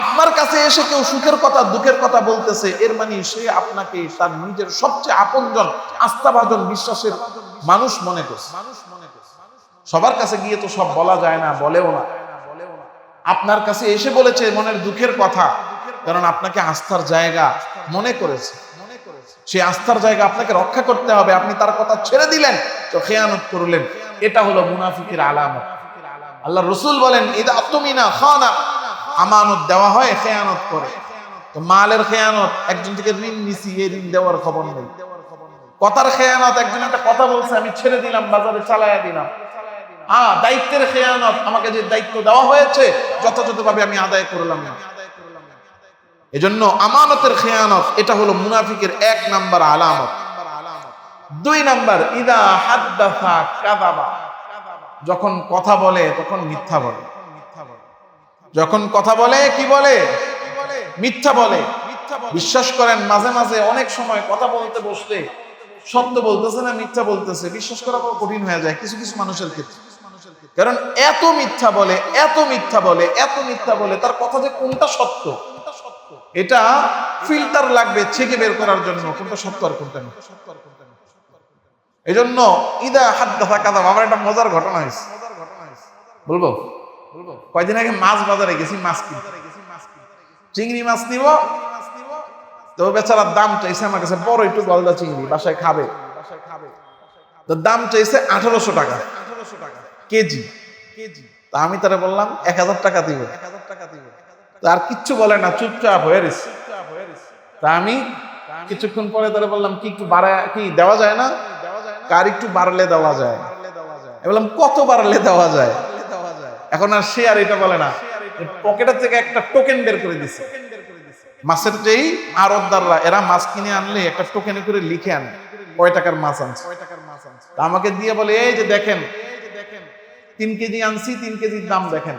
আপনার কাছে এসে কেউ সুখের কথা দুঃখের কথা বলতেছে, এর মানে সে আপনাকে তার নিজের সবচেয়ে আপনজন, আস্থাভাজন, বিশ্বাসের মানুষ মনে করছে। সবার কাছে গিয়ে তো সব বলা যায় না, বলেও না। আপনার কাছে এসে বলেছে মনের দুঃখের কথা, কারণ আপনাকে আস্থার জায়গা মনে করেছে, সেই আস্থার জায়গা আপনাকে রক্ষা করতে হবে, আপনি তার কথা ছেড়ে দিলেন, তো খেয়ানত করলেন। এটা হলো মুনাফিকের আলামত। আল্লাহ রাসূল বলেন, ইদা আতুমিনা খানা, আমানত দেওয়া হয়, খেয়ানত করে। তো মালের খেয়ানত, একজন থেকে ঋণ নিছি, এই ঋণ দেওয়ার খবর নেই। কথার খেয়ানত, একজন একটা কথা বলছে, আমি ছেড়ে দিলাম, বাজারে চালায়া দিলাম। দায়িত্বের খেয়ানত, আমাকে যে দায়িত্ব দেওয়া হয়েছে যথাযথভাবে আমি আদায় করলাম না। এজন্য আমানতের খেয়ানত, এটা হলো মুনাফিকের 1 নাম্বার আলামত। 2 নাম্বার, ইদা হাদ্দাসা কাযাবা, যখন কথা বলে তখন মিথ্যা বলে। যখন কথা বলে কি বলে? মিথ্যা বলে। বিশ্বাস করেন মাঝে মাঝে অনেক সময় কথা বলতে বসলে সত্য বলতেছে না মিথ্যা বলতেছে, বিশ্বাস করা কঠিন হয়ে যায় কিছু কিছু মানুষের ক্ষেত্রে। কারণ এত মিথ্যা বলে, এত মিথ্যা বলে, এত মিথ্যা বলে, তার কথা যে কোনটা সত্য এটা ফিল্টার লাগবে ছেকে বের করার জন্য, কোনটা সত্য আর কোনটা মিথ্যা। এজন্য ইদা হাদ্দাসা কাযাবা। আমার একটা মজার ঘটনা হয়েছে, বলবো? কয়দিন আগে মাছ বাজারে গেছি, মাছ কিনতে, চিংড়ি মাছ নিব, তো বেচারার দাম চাইছে আমার কাছে, বড় একটু গলদা চিংড়ি, বাসায় খাবে, তো দাম চাইছে 1800 টাকা কেজি। তা আমি তারা বললাম 1000 টাকা দিব। আর কিচ্ছু বলে না, চুপচাপ হয়ে রয়েছে। তা আমি কিছুক্ষণ পরে তারা বললাম, কি একটু বাড়া কি দেওয়া যায় না? কার একটু বাড়লে দেওয়া যায়। বললাম কত বাড়লে দেওয়া যায়? এখন আর সে আর এটা বলে না, পকেটের থেকে একটা টোকেন বের করে দিছে। মাছের যেই আড়তদাররা, এরা মাছ কিনে আনলে একটা টোকেনে করে লিখে আনে কয় টাকার মাছ আনছে। আমাকে দিয়ে বলে, এই যে দেখেন 3 কেজি আনছি, 3 কেজির দাম দেখেন,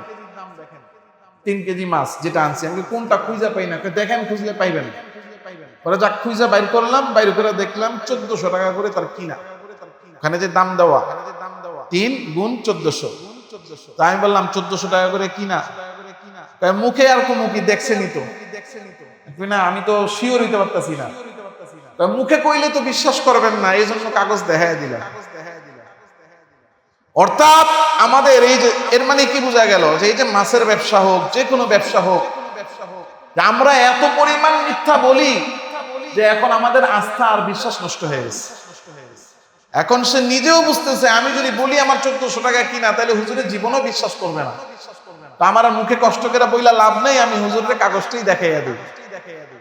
3 কেজি মাছ যেটা আনছি। আমি কোনটা খুঁজে পাই না, দেখেন খুঁজলে পাইবেন। পরে যাক খুঁজে বাইর করলাম, বাইর করে দেখলাম 1400 টাকা করে তার কিনা। ওখানে যে দাম দেওয়া 3 গুণ 1400। তা আমি বললাম 1400 টাকা করে কিনা। মুখে আর কোন মুখে দেখছেনি তো না, আমি তো শিওর হইতে পারতাছি না। মুখে কইলে তো বিশ্বাস করবেন না, এই জন্য কাগজ দেখায় দিলাম। অর্থাৎ আমাদের এই যে, এর মানে কি বোঝা গেল, যে এই যে মাছের ব্যবসা হোক, যে কোনো ব্যবসা হোক, আমরা এত পরিমাণ মিথ্যা বলি যে এখন আমাদের আস্থা আর বিশ্বাস নষ্ট হয়ে গেছে। এখন সে নিজেও বুঝতেছে, আমি যদি বলি আমার 1400 টাকা কিনা, তাহলে হুজুরের জীবনও বিশ্বাস করবে না। তা আমার আর মুখে কষ্ট করে বইলা লাভ নেই, আমি হুজুরের কাগজটাই দেখাইয়া দিই।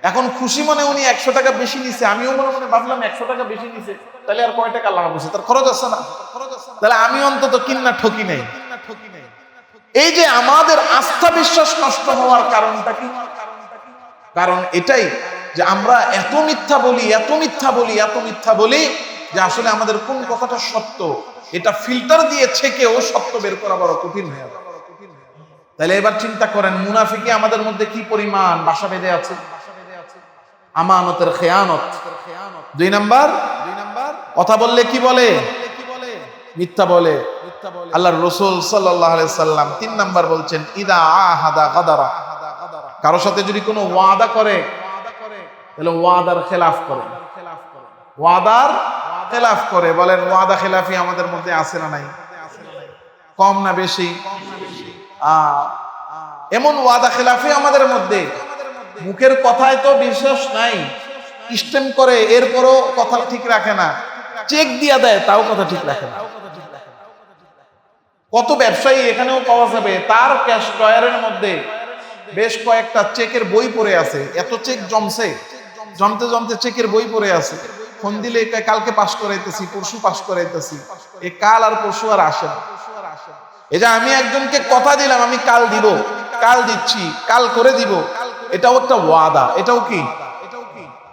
এখন খুশি মনে উনি 100 টাকা বেশি নিছে, আমিও মনে মনে ভাবলাম 100 টাকা বেশি নিছে, তাহলে আর কয় টাকা লাভ হয়েছে, তার খরচ আছে না? তাহলে আমি অন্তত কিন্না ঠকি নাই। এই যে আমাদের আস্থা বিশ্বাস নষ্ট হওয়ার কারণটা কি? কারণ এটাই যে আমরা এত মিথ্যা বলি, এত মিথ্যা বলি, এত মিথ্যা বলি, যে আসলে আমাদের কোন কথাটা সত্য এটা ফিল্টার দিয়ে ছেকেও সত্য বের করা বড় কঠিন হয়ে যায়। তাহলে এবার চিন্তা করেন, মুনাফিকি আমাদের মধ্যে কি পরিমাণ বাসা বেঁধে আছে। আমানতের খেয়ানত। 2 নাম্বার, কথা বললে কি বলে? মিথ্যা বলে। আল্লাহর রাসূল সাল্লাল্লাহু আলাইহি সাল্লাম 3 নাম্বার বলছেন ইদা আহাদা গাদারা, কারো সাথে যদি কোনো ওয়াদা করে তাহলে ওয়াদার খেলাফ করে, ওয়াদার খেলাফ করে। বলেন ওয়াদা খেলাফি আমাদের মধ্যে আছে না নাই? কম না বেশি? এমন ওয়াদা খেলাফি আমাদের মধ্যে, মুখের কথায় তো বিশ্বাস নাই, স্টেম করে এরপরও কথা ঠিক রাখে না, চেক দিয়া দেয় তাও কথা ঠিক রাখে না। কত ব্যবসায়ী এখানেও পাওয়া যাবে, তার ক্যাশ ড্রয়ারের মধ্যে বেশ কয়েকটা চেকের বই পড়ে আছে, এত চেক জমছে, জমতে জমতে চেকের বই পড়ে আছে। ফোন দিলে কালকে পাস করাইতেছি, পরশু পাস করাইতেছি, এই কাল আর পরশু আর আসে না। এই যে আমি একজনকে কথা দিলাম আমি কাল দিব, কাল দিচ্ছি, কাল করে দিব, এটাও একটা ওয়াদা। এটাও কি?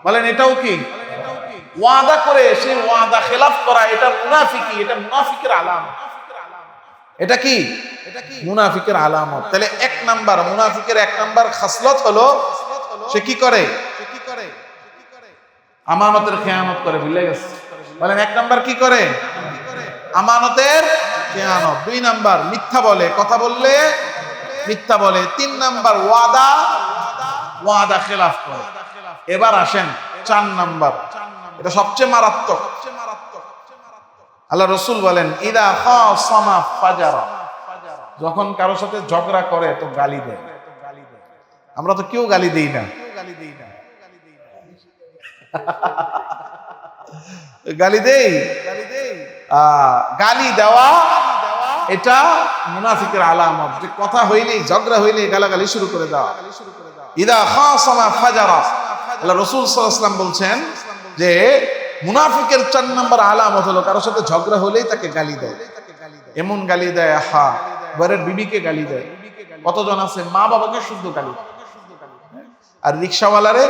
বলেন এটাও কি? ওয়াদা করে সেই ওয়াদা খেলাফ করা, এটা মুনাফিকি, এটা মুনাফিকের আলামত। এটা কি? মুনাফিকের আলামত। তাহলে 1 নাম্বার মুনাফিকের 1 নাম্বার খাসলত হলো সে কি করে? আমানতের খেয়ানত করে। ভুলে গেছে? বলেন 1 নাম্বার কি করে? আমানতের খেয়ানত। 2 নাম্বার মিথ্যা বলে, কথা বললে মিথ্যা বলে। 3 নাম্বার ওয়াদা খেলাফ করে। এবার আসেন 4 নাম্বার, এটা সবচেয়ে মারাত্মক। আল্লাহ রাসূল বলেন ইদা খাসামা ফাজারা, যখন কারো সাথে ঝগড়া করে তো গালি দেয়। আমরা তো কেউ গালি দেই না, গালি দেই? গালি দেওয়া এটা মুনাফিকের আলামত, যে কথা হইলেই ঝগড়া হইলেই গালাগালি শুরু করে দেওয়া। ইদা খাসামা ফাজারা, আল্লাহ রাসূল সাল্লাল্লাহু আলাইহি ওয়াসাল্লাম বলছেন যে মুনাফিকের 4 নাম্বার আলামত হলো কারোর সাথে ঝগড়া হলেই তাকে গালি দেয়। এমন গালি দেয়, ঘরের বিবিকে গালি দেয়। কতজন আছে মা বাবাকে শুদ্ধ গালি দেয়, আর রিকশাওয়ালারে,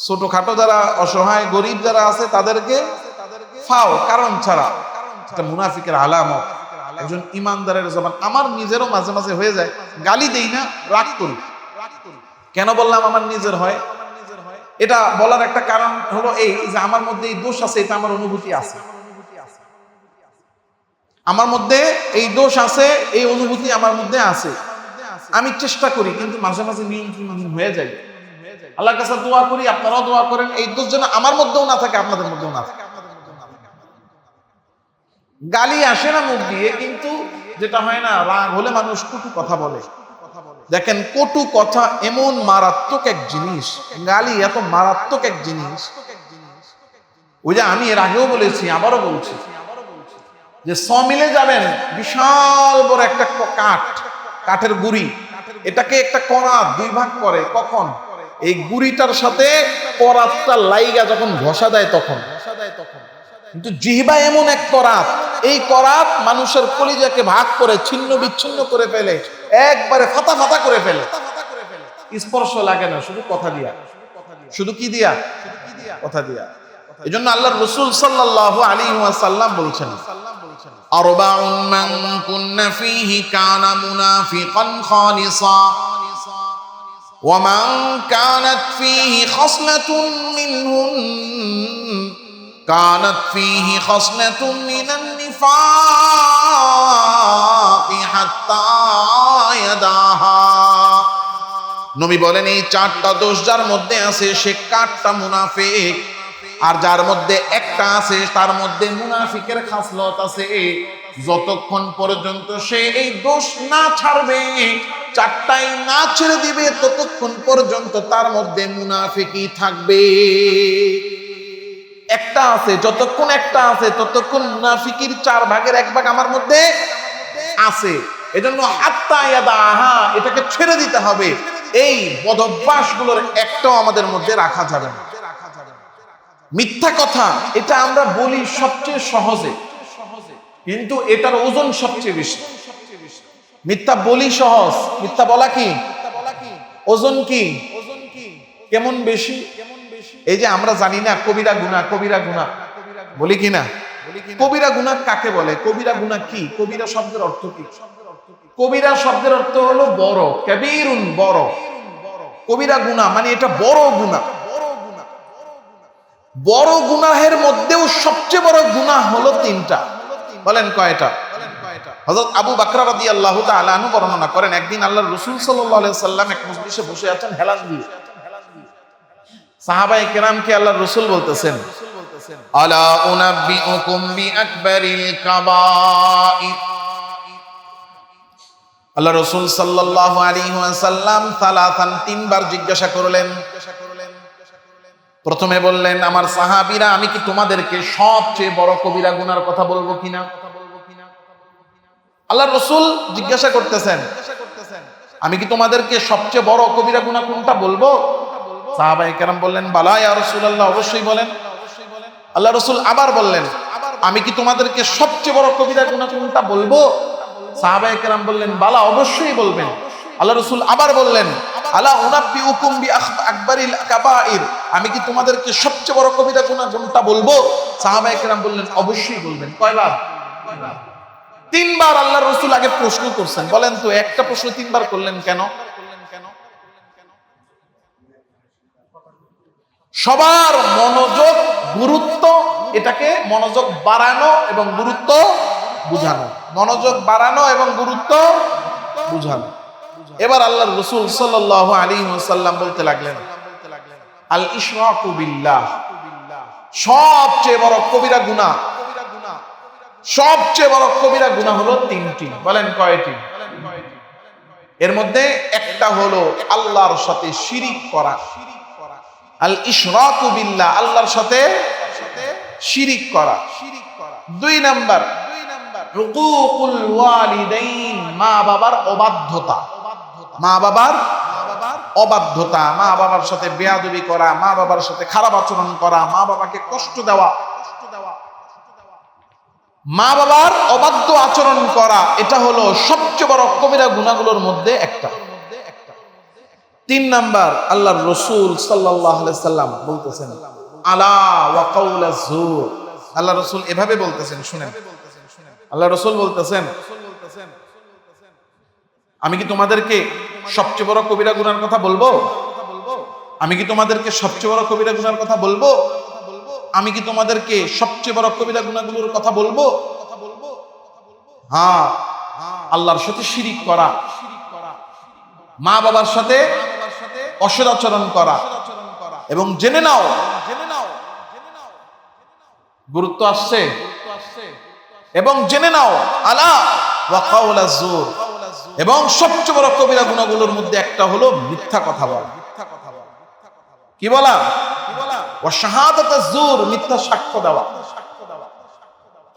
ছোটখাটো যারা অসহায় গরিব যারা আছে তাদেরকে ফাও কারণ ছাড়া। এটা মুনাফিকের আলামত। একজন ইমানদারের জবান, আমার নিজেরও মাঝে মাঝে হয়ে যায়, গালি দেই না, রাগ করি। কেন বললাম আমার নিজের হয়? এটা বলার একটা কারণ হলো এই যে আমার মধ্যে এই দোষ আছে, এটা আমার অনুভূতি আছে, আমার মধ্যে এই দোষ আছে, এই অনুভূতি আমার মধ্যে আছে। আমি চেষ্টা করি কিন্তু মাঝে মাঝে নিয়ন্ত্রণ হয়ে যায়। আল্লাহর কাছে দোয়া করি, আপনারাও দোয়া করেন এই দোষ যেন আমার মধ্যেও না থাকে, আপনাদের মধ্যেও না থাকে। গালি আসে না মুখ দিয়ে, কিন্তু যেটা হয় না, রাগ হলে মানুষ কটু কথা বলে। দেখেন কটু কথা এমন মারাত্মক এক জিনিস, গালি এত মারাত্মক এক জিনিস। ওই যে আমি এর আগেও বলেছি, আবারও বলছি, যে 100 মিলে যাবেন, বিশাল বড় একটা কাঠের গুড়ি, এটাকে একটা করাত 2 ভাগ করে। কখন? এই গুড়িটার সাথে করাতটা লাইগা যখন ঘষা দেয় তখন। কিন্তু জিহ্বা এমন এক করাত, এই করাত মানুষের কলিজাকে ভাগ করে ছিন্ন বিচ্ছিন্ন করে ফেলে, একবারে ফাতা ফাতা করে ফেলে। স্পর্শ লাগে না, শুধু কথা দিয়া। শুধু কি দিয়া? কথা দিয়া। এজন্য আল্লাহর রাসূল সাল্লাল্লাহু আলাইহি ওয়াসাল্লাম বলছেন আরবাউন মান কুন্না ফীহি কানা মুনাফিকান খালিসা ওয়া মান কানাত ফীহি খাসলাতুন মিনহুন কানাত ফীহি খাসলাতুন মিনান নিফাকি হাত্তা ইয়াদাহা। নবী বলেন এই 4টা দোষ যার মধ্যে আছে সে কাঠটা মুনাফিক, আর যার মধ্যে একটা আছে তার মধ্যে মুনাফিকের খাসলত আছে। যতক্ষণ পর্যন্ত সে এই দোষ না ছাড়বে, 4টাই না ছেড়ে দিবে, ততক্ষণ পর্যন্ত তার মধ্যে মুনাফিকই থাকবে। একটা আছে, যতক্ষণ একটা আছে ততক্ষণ মুনাফিকির 4 ভাগের 1 ভাগ আমার মধ্যে আছে। এজন্য হাত্তা ইয়াদাহা, এটাকে ছেড়ে দিতে হবে। এই বদভ্যাসগুলোর একটাও আমাদের মধ্যে রাখা যাবে না। মিথ্যা কথা এটা আমরা বলি সবচেয়ে সহজে, কিন্তু এটার ওজন সবচেয়ে বেশি। মিথ্যা বলি সহজ, মিথ্যা বলা কি ওজন কি কেমন বেশি? এই যে আমরা জানি না কবিরা গুনাহ, কবিরা গুনাহ বলি কি না? কবিরা গুনাহ কাকে বলে? কবিরা গুনাহ কি? কবিরা শব্দের অর্থ কি? কবিরা শব্দের অর্থ হলো বড়, কাবীরুন বড়। কবিরা গুনাহ মানে এটা বড় গুনাহ। বড় গুনাহের মধ্যেও সবচেয়ে বড় গুনাহ হলো তিনটা। বলেন কয়টা? হযরত আবু বকর রাদিয়াল্লাহু তাআলা আনহু বর্ণনা করেন, একদিন আল্লাহর রাসূল সাল্লাল্লাহু আলাইহি ওয়াসাল্লাম এক মজলিসে বসে আছেন হেলান দিয়ে। সাহাবায়ে কেরামকে আল্লাহর রাসূল বলতেছেন, আলা উনাব্বিউকুম বিআকবারিল কাবাইর। আল্লাহ রাসূল সাল্লাল্লাহু আলাইহি ওয়াসাল্লাম সালাসান তিনবার জিজ্ঞাসা করলেন। প্রথমে বললেন, আমার সাহাবীরা, আমি কি তোমাদেরকে সবচেয়ে বড় কবিরা গুনার কথা বলবো কিনা? আল্লাহর রাসূল জিজ্ঞাসা করতেছেন, আমি কি তোমাদেরকে সবচেয়ে বড় কবিরা গুনাহ কোনটা বলবো? সাহাবায়ে কেরাম বললেন, বালা ইয়া রাসূলুল্লাহ, অবশ্যই বলেন। আল্লাহর রাসূল আবার বললেন, আমি কি তোমাদেরকে সবচেয়ে বড় কবিরা গুনাহ কোনটা বলবো? সাহাবায়ে কেরাম বললেন, বালা, অবশ্যই বলবেন। আল্লাহর রাসূল আবার বললেন, আলা উনাব্বিউকুম বিআকবারিল কাবাইর, আমি কি তোমাদেরকে সবচেয়ে বড় কবিরা গুনাহ কোনটা বলবো? সাহাবায়ে কেরাম বললেন, অবশ্যই বলবেন। কয়বার? তিনবার আল্লাহর রাসূল আগে প্রশ্ন করছেন। বলেন তো, একটা প্রশ্ন তিনবার করলেন কেন? সবার মনোযোগ, গুরুত্ব, এটাকে মনোযোগ বাড়ানো এবং গুরুত্ব বুঝানো, মনোযোগ বাড়ানো এবং গুরুত্ব বুঝানো। এবার আল্লাহর রাসূল সাল্লাল্লাহু আলাইহি ওয়াসাল্লাম বলতে লাগলেন, আল ইশরাকু বিল্লাহ, সবচেয়ে বড় কবিরা গুনাহ, সবচেয়ে বড় কবিরা গুনাহ হলো তিনটি। বলেন কয়টি? এর মধ্যে একটা হলো আল্লাহর সাথে শিরিক করা। আল ইশরাকু বিল্লাহ, আল্লাহর সাথে শিরিক করা। দুই নাম্বার হুকুকুল ওয়ালিদাইন, মা বাবার অবাধ্যতা। মা বাবার অবাধ্যতা, মা বাবার সাথে বেয়াদবি করা, মা বাবার সাথে খারাপ আচরণ করা, মা বাবাকে কষ্ট দেওয়া, মা বাবার অবাধ্য আচরণ করা, এটা হলো সবচেয়ে বড় কবিরা গুনাহগুলোর মধ্যে একটা। তিন নাম্বার, আল্লাহর রাসূল সাল্লাল্লাহু আলাইহি সাল্লাম বলতেছেন, আলা ওয়া কাউলাজ যুর। আল্লাহর রাসূল এভাবে বলতেছেন, শুনেন। আল্লাহর রাসূল বলতেছেন, আমি কি তোমাদেরকে সবচেয়ে বড় কবিরা গুনার কথা বলবো? আমি কি তোমাদেরকে সবচেয়ে বড় কবিরা গুনার কথা বলবো? আমি কি তোমাদেরকে সবচেয়ে বড় কবিরা গুনাহগুলোর কথা বলবো? হ্যাঁ, আল্লাহর সাথে শিরিক করা, মা বাবার সাথে অসদাচরণ করা। এবং জেনে নাও, গুরুত্ব আসছে, এবং জেনে নাও আলা ওয়া কাউলাজ যুর, এবং সবচেয়ে বড় কবিরা গুনাহগুলোর মধ্যে একটা হলো মিথ্যা কথা বলা। কি বলা? ওয়া শাহাদাতাজ যুর, মিথ্যা সাক্ষ্য দেওয়া।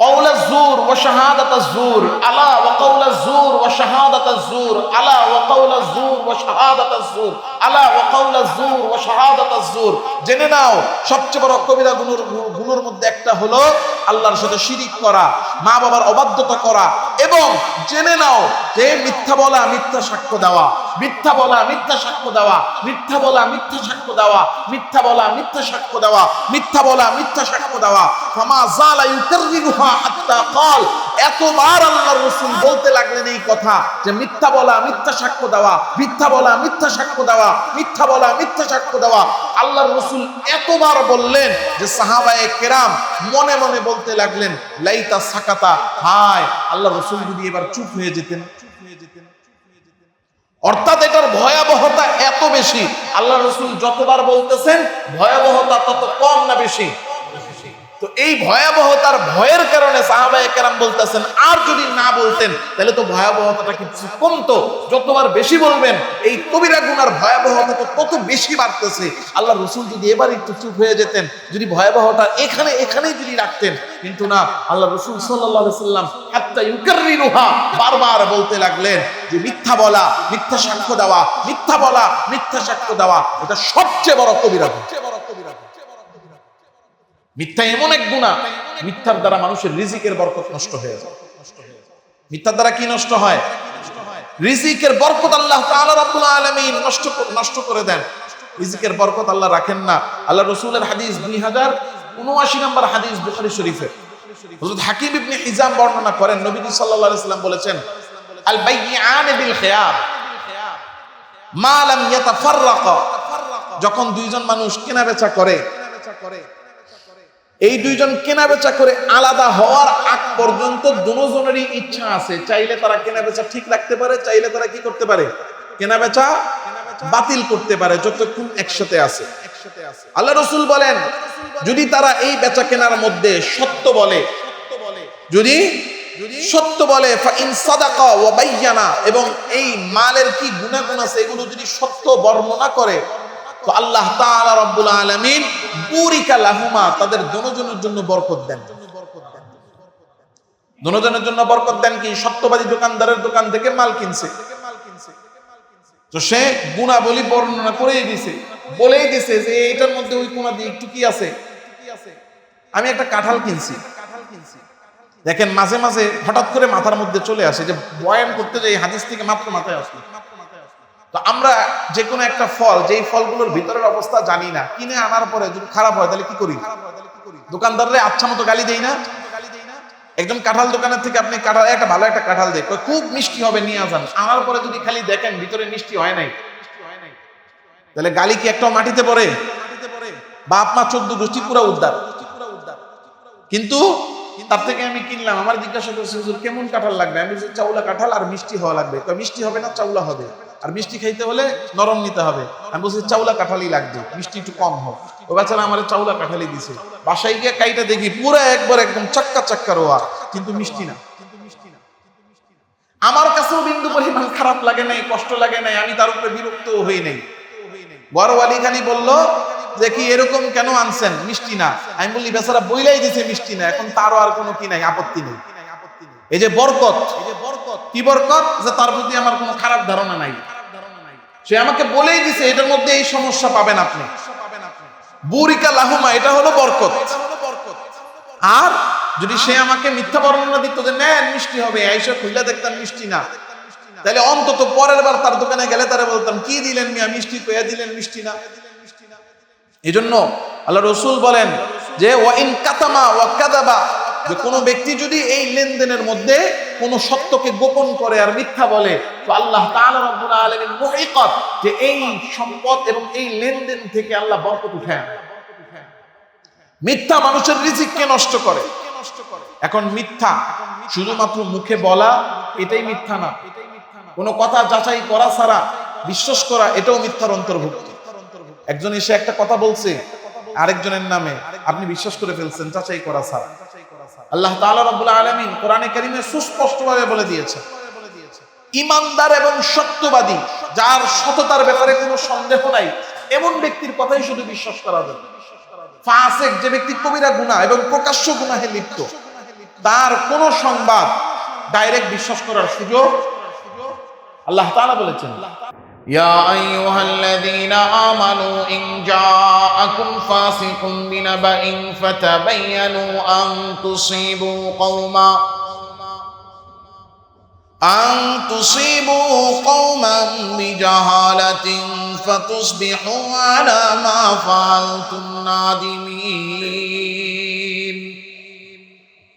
কাউলাজ যুর ওয়া শাহাদাতাজ যুর, আলা ওয়া কাউলাজ যুর ওয়া শাহাদাতাজ যুর, আলা ওয়া কাউলাজ যুর ওয়া শাহাদাতাজ যুর, আলা ওয়া কাউলাজ যুর ওয়া শাহাদাতাজ যুর। জেনে নাও সবচেয়ে বড় কবিরা গুনাহর মধ্যে একটা হলো আল্লাহর সাথে শিরিক করা, মা বাবার অবাধ্যতা করা। এবং জেনে নাও যে মিথ্যা বলা, মিথ্যা সাক্ষ্য দেওয়া, মিথ্যা বলা, মিথ্যা সাক্ষ্য দেওয়া, মিথ্যা বলা, মিথ্যা সাক্ষ্য দেওয়া, মিথ্যা বলা, মিথ্যা সাক্ষ্য দেওয়া, মিথ্যা বলা, মিথ্যা সাক্ষ্য দেওয়া। ফামা যালা ইউকাররিরুহা হাত্তা ক্বাল, এতবার আল্লাহর রাসূল বলতে লাগলেন এই কথা যে মিথ্যা বলা, মিথ্যা সাক্ষ্য দেওয়া, মিথ্যা বলা, মিথ্যা সাক্ষ্য দেওয়া, মিথ্যা বলা, মিথ্যা সাক্ষ্য দেওয়া। আল্লাহর রাসূল এতবার বললেন যে সাহাবায়ে কেরাম মনে মনে বলতে লাগলেন, লাইতা সাকাতা, হায় আল্লাহর রাসূল যদি এবার চুপ হয়ে যেতেন। অর্থাৎ এটার ভয়াবহতা এত বেশি, আল্লাহর রাসূল যতবার বলতেছেন ভয়াবহতা তত কম না বেশি? তো এই ভয়াবহতার ভয়ের কারণে সাহাবায়ে কেরাম বলতেছেন, আর যদি না বলতেন তাহলে তো ভয়াবহতাটা কিছু কমতো। যতবার বেশি বলবেন এই কবিরা গুনার ভয়াবহতা তো তত বেশি বাড়তেছে। আল্লাহর রাসূল যদি এবার একটু চুপ হয়ে যেতেন, যদি ভয়াবহতা এখানেই যদি রাখতেন, কিন্তু না, আল্লাহর রাসূল সাল্লাল্লাহু আলাইহি সাল্লাম হাত্তা ইউকাররিরুহা, বারবার বলতে লাগলেন যে মিথ্যা বলা, মিথ্যা সাক্ষ্য দেওয়া, মিথ্যা বলা, মিথ্যা সাক্ষ্য দেওয়া, এটা সবচেয়ে বড় কবিরা গুনাহ। মিথ্যা এমন এক গুনাহ, মিথ্যার দ্বারা মানুষের রিজিকের বরকত নষ্ট হয়ে যায়। মিথ্যার দ্বারা কি নষ্ট হয়? রিজিকের বরকত আল্লাহ তাআলা রাব্বুল আলামিন নষ্ট করে দেন। রিজিকের বরকত আল্লাহ রাখেন না। আল্লাহ রাসূলের হাদিস 2079 নম্বর হাদিস বুখারী শরীফে হযরত হাকিম ইবনে হিজাম বর্ণনা করেন, নবীজি সাল্লাল্লাহু আলাইহি সাল্লাম বলেছেন, আল বাইয়্যান বিল খিয়ার মা লাম ইয়াতাফাররাকা, যখন দুইজন মানুষ কেনাবেচা করে এই দুইজন কেনা বেচা করে আলাদা হওয়ার আগ পর্যন্ত দুজনেরই ইচ্ছা আছে, চাইলে তারা কেনা বেচা ঠিক রাখতে পারে, চাইলে তারা কি করতে পারে, কেনা বেচা বাতিল করতে পারে, যতক্ষণ একসাথে আছে। আল্লাহ রাসূল বলেন, যদি তারা এই বেচা কেনার মধ্যে সত্য বলে, যদি সত্য বলে, ফাইন সাদাকা ওয়া বায়্যানা, এবং এই মালের কি গুনাহগুণ আছে এগুলো যদি সত্য বর্ণনা করে, তো আল্লাহ তাআলা রব্বুল আলামিন বুরিকা লাহুমা, তাদের দুজনের জন্য বরকত দেন। দুজনের জন্য বরকত দেন কি? সত্যবাদী দোকানদারের দোকান থেকে মাল কিনছে, তো সে গুণাবলী বর্ণনা করেই দিছে, বলেই দিছে যে এটার মধ্যে ওই কোনা দিয়ে একটু কি আছে। আমি একটা কাঁঠাল কিনছি, দেখেন মাঝে মাঝে হঠাৎ করে মাথার মধ্যে চলে আসে যে বয়ান করতে যাই হাদিস থেকে মাত্র মাথায় আসলো। তো আমরা যে কোনো একটা ফল, যেই ফলগুলোর ভিতরের অবস্থা জানি না, কিনে আনার পরে যদি খারাপ হয় তাহলে কি করি? দোকানদাররে আচ্ছা মতো গালি দেই না? একজন কাঁঠাল দোকানের থেকে আপনি কাঁঠাল, একটা ভালো একটা কাঁঠাল দেয়, খুব মিষ্টি হবে, নিয়ে আসেন, আনার পরে যদি খালি দেখেন ভিতরে মিষ্টি হয় নাই, তাহলে গালি কি একটাও মাটিতে পড়ে? বাপ মা 14 গোষ্ঠী পুরো উদ্ধার। কিন্তু তার থেকে আমি কিনলাম, আমার জিজ্ঞাসা করছে হুজুর কেমন কাঁঠাল লাগবে? আমি বলছি চাউলা কাঁঠাল, আর মিষ্টি হওয়া লাগবে। মিষ্টি হবে না, চাউলা হবে, আর মিষ্টি খাইতে হলে নরম নিতে হবে। আমি বলছি চাউলা কাঁঠালই লাগবে, মিষ্টি একটু কম হোক। ও বাচ্চারা আমার চাউলা কাঁঠালই দিছে, বাসায় গিয়ে কাইটা দেখি পুরো একবার একদম চাক্কা চাক্কা রোয়া, কিন্তু মিষ্টি না। আমার কাছেও বিন্দু পরিমাণ খারাপ লাগে নাই, কষ্ট লাগে নাই, আমি তার উপরে বিরক্ত হই নাই। বড়ওয়ালি খালি বললো যে কি এরকম কেন আনছেন, মিষ্টি না। আমি বলি বেচারা বইলাই দিছে মিষ্টি না, এখন তারও আর কোনো কি নাই, আপত্তি নেই। এই যে বরকত, কি বরকত? যে তার প্রতি আমার কোনো খারাপ ধারণা নাই, সে আমাকে বলেই দিছে এটার মধ্যে এই সমস্যা পাবেন আপনি, বুরিকা লাহুমা, এটা হলো বরকত। আর যদি সে আমাকে মিথ্যা বর্ণনা দিত যে নেন মিষ্টি হবে, আইসা খুইলা দেখতাম মিষ্টি না, তাহলে অন্তত পরের বার তার দোকানে গেলে তারা বলতাম কি দিলেন মিয়া, মিষ্টি কইয়া দিলেন, মিষ্টি না। এই জন্য আল্লাহ রাসূল বলেন যে ওয়াইন কাতামা ওয়া কাযাবা, যে কোনো ব্যক্তি যদি এই লেনদেনের মধ্যে কোনো সত্যকে গোপন করে আর মিথ্যা বলে, তো আল্লাহ তাআলা রব্বুল আলামিন মুহিকাত, যে এই সম্পদ এবং এই লেনদেন থেকে আল্লাহ বরকত উঠায়। মিথ্যা মানুষের রিজিককে নষ্ট করে। এখন মিথ্যা শুধুমাত্র মুখে বলা এটাই মিথ্যা না, কোনো কথা যাচাই করা ছাড়া বিশ্বাস করা এটাও মিথ্যার অন্তর্ভুক্ত। একজন এসে একটা কথা বলছে আরেকজনের নামে, আপনি বিশ্বাস করে ফেলছেন যাচাই করা ছাড়া। আল্লাহ তাআলা রব্বুল আলামিন কোরআনে কারীমে সুস্পষ্টভাবে বলে দিয়েছে, ঈমানদার এবং সত্যবাদী, যার সততার ব্যাপারে কোনো সন্দেহ নাই, এমন ব্যক্তির কথাই শুধু বিশ্বাস করা যাবে। ফাসিক, যে ব্যক্তি কবিরা গুনাহ এবং প্রকাশ্য গুনাহে লিপ্ত, তার কোন সংবাদ ডাইরেক্ট বিশ্বাস করার সুযোগ আল্লাহ তাআলা বলেছেন, ইয়া আইয়ুহাল্লাযীনা আমানু ইন জাআকুম ফাসিকুম বিনাবাইন ফাতাবায়ানু আন তুসিবু কওমান বিজাহালাতিন ফাতুসবিহু আলা মা ফাআলতুম নাদিমিন।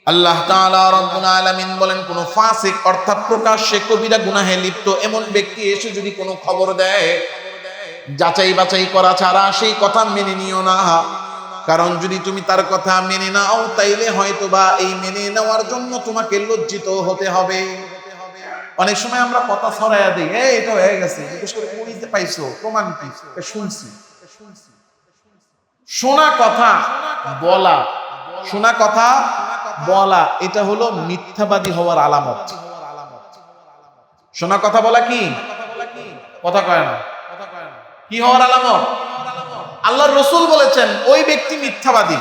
আল্লাহ তাআলা রব্বুল আলামিন বলেন, কোন ফাসিক অর্থাৎ প্রকাশ্যে কবিরা গুনাহে লিপ্ত এমন ব্যক্তি এসে যদি কোনো খবর দেয়, যাচাই বাছাই করা ছাড়া সেই কথা মেনে নিও না। কারণ যদি তুমি তার কথা মেনে নাও, তাইলে হয়তোবা এই মেনে নেওয়ার জন্য তোমাকে লজ্জিত হতে হবে। অনেক সময় আমরা কথা ছড়াইয়া দিই, এটা হয়ে গেছে, জিজ্ঞেস করে পড়িতে পাইছো, প্রমাণ কি? শুনছি। শোনা কথা বলা, শোনা কথা বলা, এটা হলো মিথ্যাবাদী হওয়ার আলামত। শোনা কথা বলা কি? কথা কয় না, কি হওয়ার আলামত? আল্লাহর রাসূল বলেছেন ওই ব্যক্তি মিথ্যাবাদী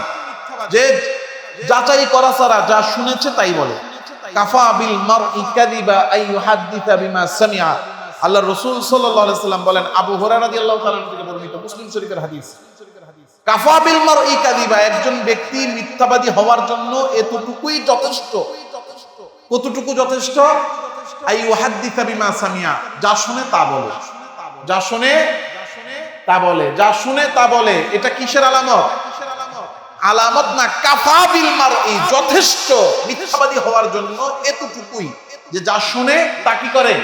যে যাচাই করা ছাড়া যা শুনেছে তাই বলে। কাফা বিল মারই কাযিবা আই ইউহাদ্দিসা বিমা সামিআ। আল্লাহর রাসূল সাল্লাল্লাহু আলাইহি সাল্লাম বলেন, আবু হুরায়রা রাদিয়াল্লাহু তাআলা থেকে বর্ণিত, মুসলিম শরীফের হাদিস, কাফা বিল মারই কাযিবা, একজন ব্যক্তি মিথ্যাবাদী হওয়ার জন্য এতটুকুই যথেষ্ট। কতটুকু যথেষ্ট? আই ইউহাদ্দিসা বিমা সামিআ, যা শুনে তা বলে, যা শুনে তা বলে, যা শুনে তা বলে। এটা কিসের আলামত? আলামত না, কাফা বিল মারই, যথেষ্ট মিথ্যাবাদী হওয়ার জন্য এতটুকুই, যে যা শুনে তা কি করে?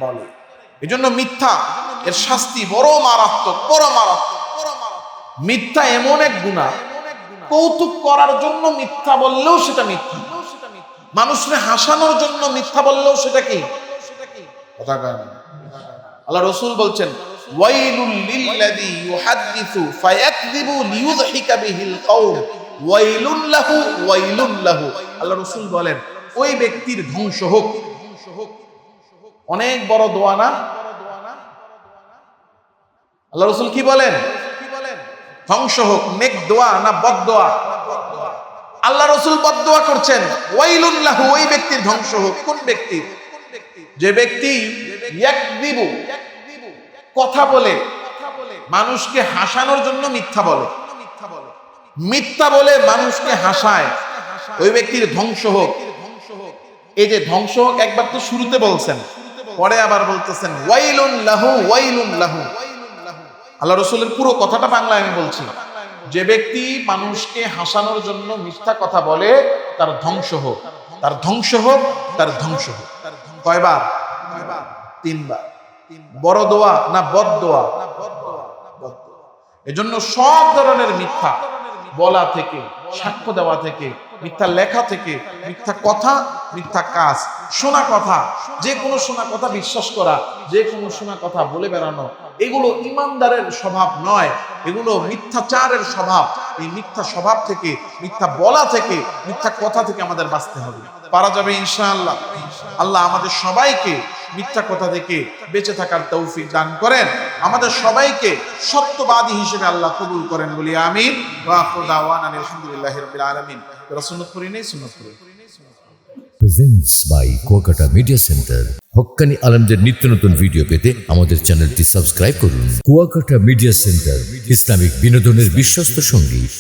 বলে। এজন্য মিথ্যা এর শাস্তি বড় মারাত্মক, বড় মারাত্মক। মিথ্যা এমন এক গুনাহ, কৌতুক করার জন্য মিথ্যা বললেও সেটা মিথ্যা, মানুষকে হাসানোর জন্য মিথ্যা বললেও সেটা কি কথা কয় না। আল্লাহ রাসূল বলছেন ওয়াইলুল লিল্লাযী ইউহাদ্দিসু ফায়াকযিবু লিইউযহিকা বিহিল কওম ওয়াইলুন লাহু ওয়াইলুন লাহু। আল্লাহ রাসূল বলেন ওই ব্যক্তির ধ্বংস হোক। অনেক বড় দোয়া না? আল্লাহ রাসূল কি বলেন? ধ্বংস হোক। নেক দোয়া না বদদোয়া? আল্লাহ রাসূল বদদোয়া করছেন ওয়াইলুন লাহু, ওই ব্যক্তির ধ্বংস হোক। কোন ব্যক্তি? যে ব্যক্তি ইয়াকযিবু, কথা বলে, মানুষকে হাসানোর জন্য মিথ্যা বলে, মিথ্যা বলে মানুষকে হাসায়, ওই ব্যক্তির ধ্বংস হোক। এই যে ধ্বংস হোক একবার তো শুরুতে বলছেন, পরে আবার বলতেছেন ওয়াইলুন লাহু ওয়াইলুন লাহু। আল্লাহ রাসূলের পুরো কথাটা বাংলায় আমি বলছি। যে ব্যক্তি মানুষকে হাসানোর জন্য মিথ্যা কথা বলে তার ধ্বংস হোক, তার ধ্বংস হোক, তার ধ্বংস হোক। কয়বার? তিনবার। বড় দোয়া না বদদোয়া? এজন্য সব ধরনের মিথ্যা বলা থেকে, সাক্ষ্য দেওয়া থেকে, মিথ্যা লেখা থেকে, মিথ্যা কথা, মিথ্যা কাজ, শোনা কথা, যে কোনো শোনা কথা বিশ্বাস করা, যে কোনো শোনা কথা বলে বেড়ানো, এগুলো ইমানদারের স্বভাব নয়, এগুলো মিথ্যাচারের স্বভাব। এই মিথ্যা স্বভাব থেকে, মিথ্যা বলা থেকে, মিথ্যা কথা থেকে আমাদের বাঁচতে হবে। পারা যাবে ইনশাআল্লাহ। আল্লাহ আমাদের সবাইকে মিথ্যা কথা থেকে বেঁচে থাকার তৌফিক দান করেন। আমাদের সবাইকে সত্যবাদী হিসেবে আল্লাহ কবুল করেন বলি আমিন। ওয়া আখিরু দাওয়ানা আলহামদুলিল্লাহি রাব্বিল আলামিন। সুন্নাত পড়ি নেই, সুন্নাত পড়ি। Presents by Kuakata media centre. হক্কানি আলেমদের নিত্য নতুন ভিডিও পেতে আমাদের চ্যানেলটি সাবস্ক্রাইব করুন। কুয়াকাটা মিডিয়া সেন্টার, ইসলামিক বিনোদনের বিশ্বস্ত সঙ্গী।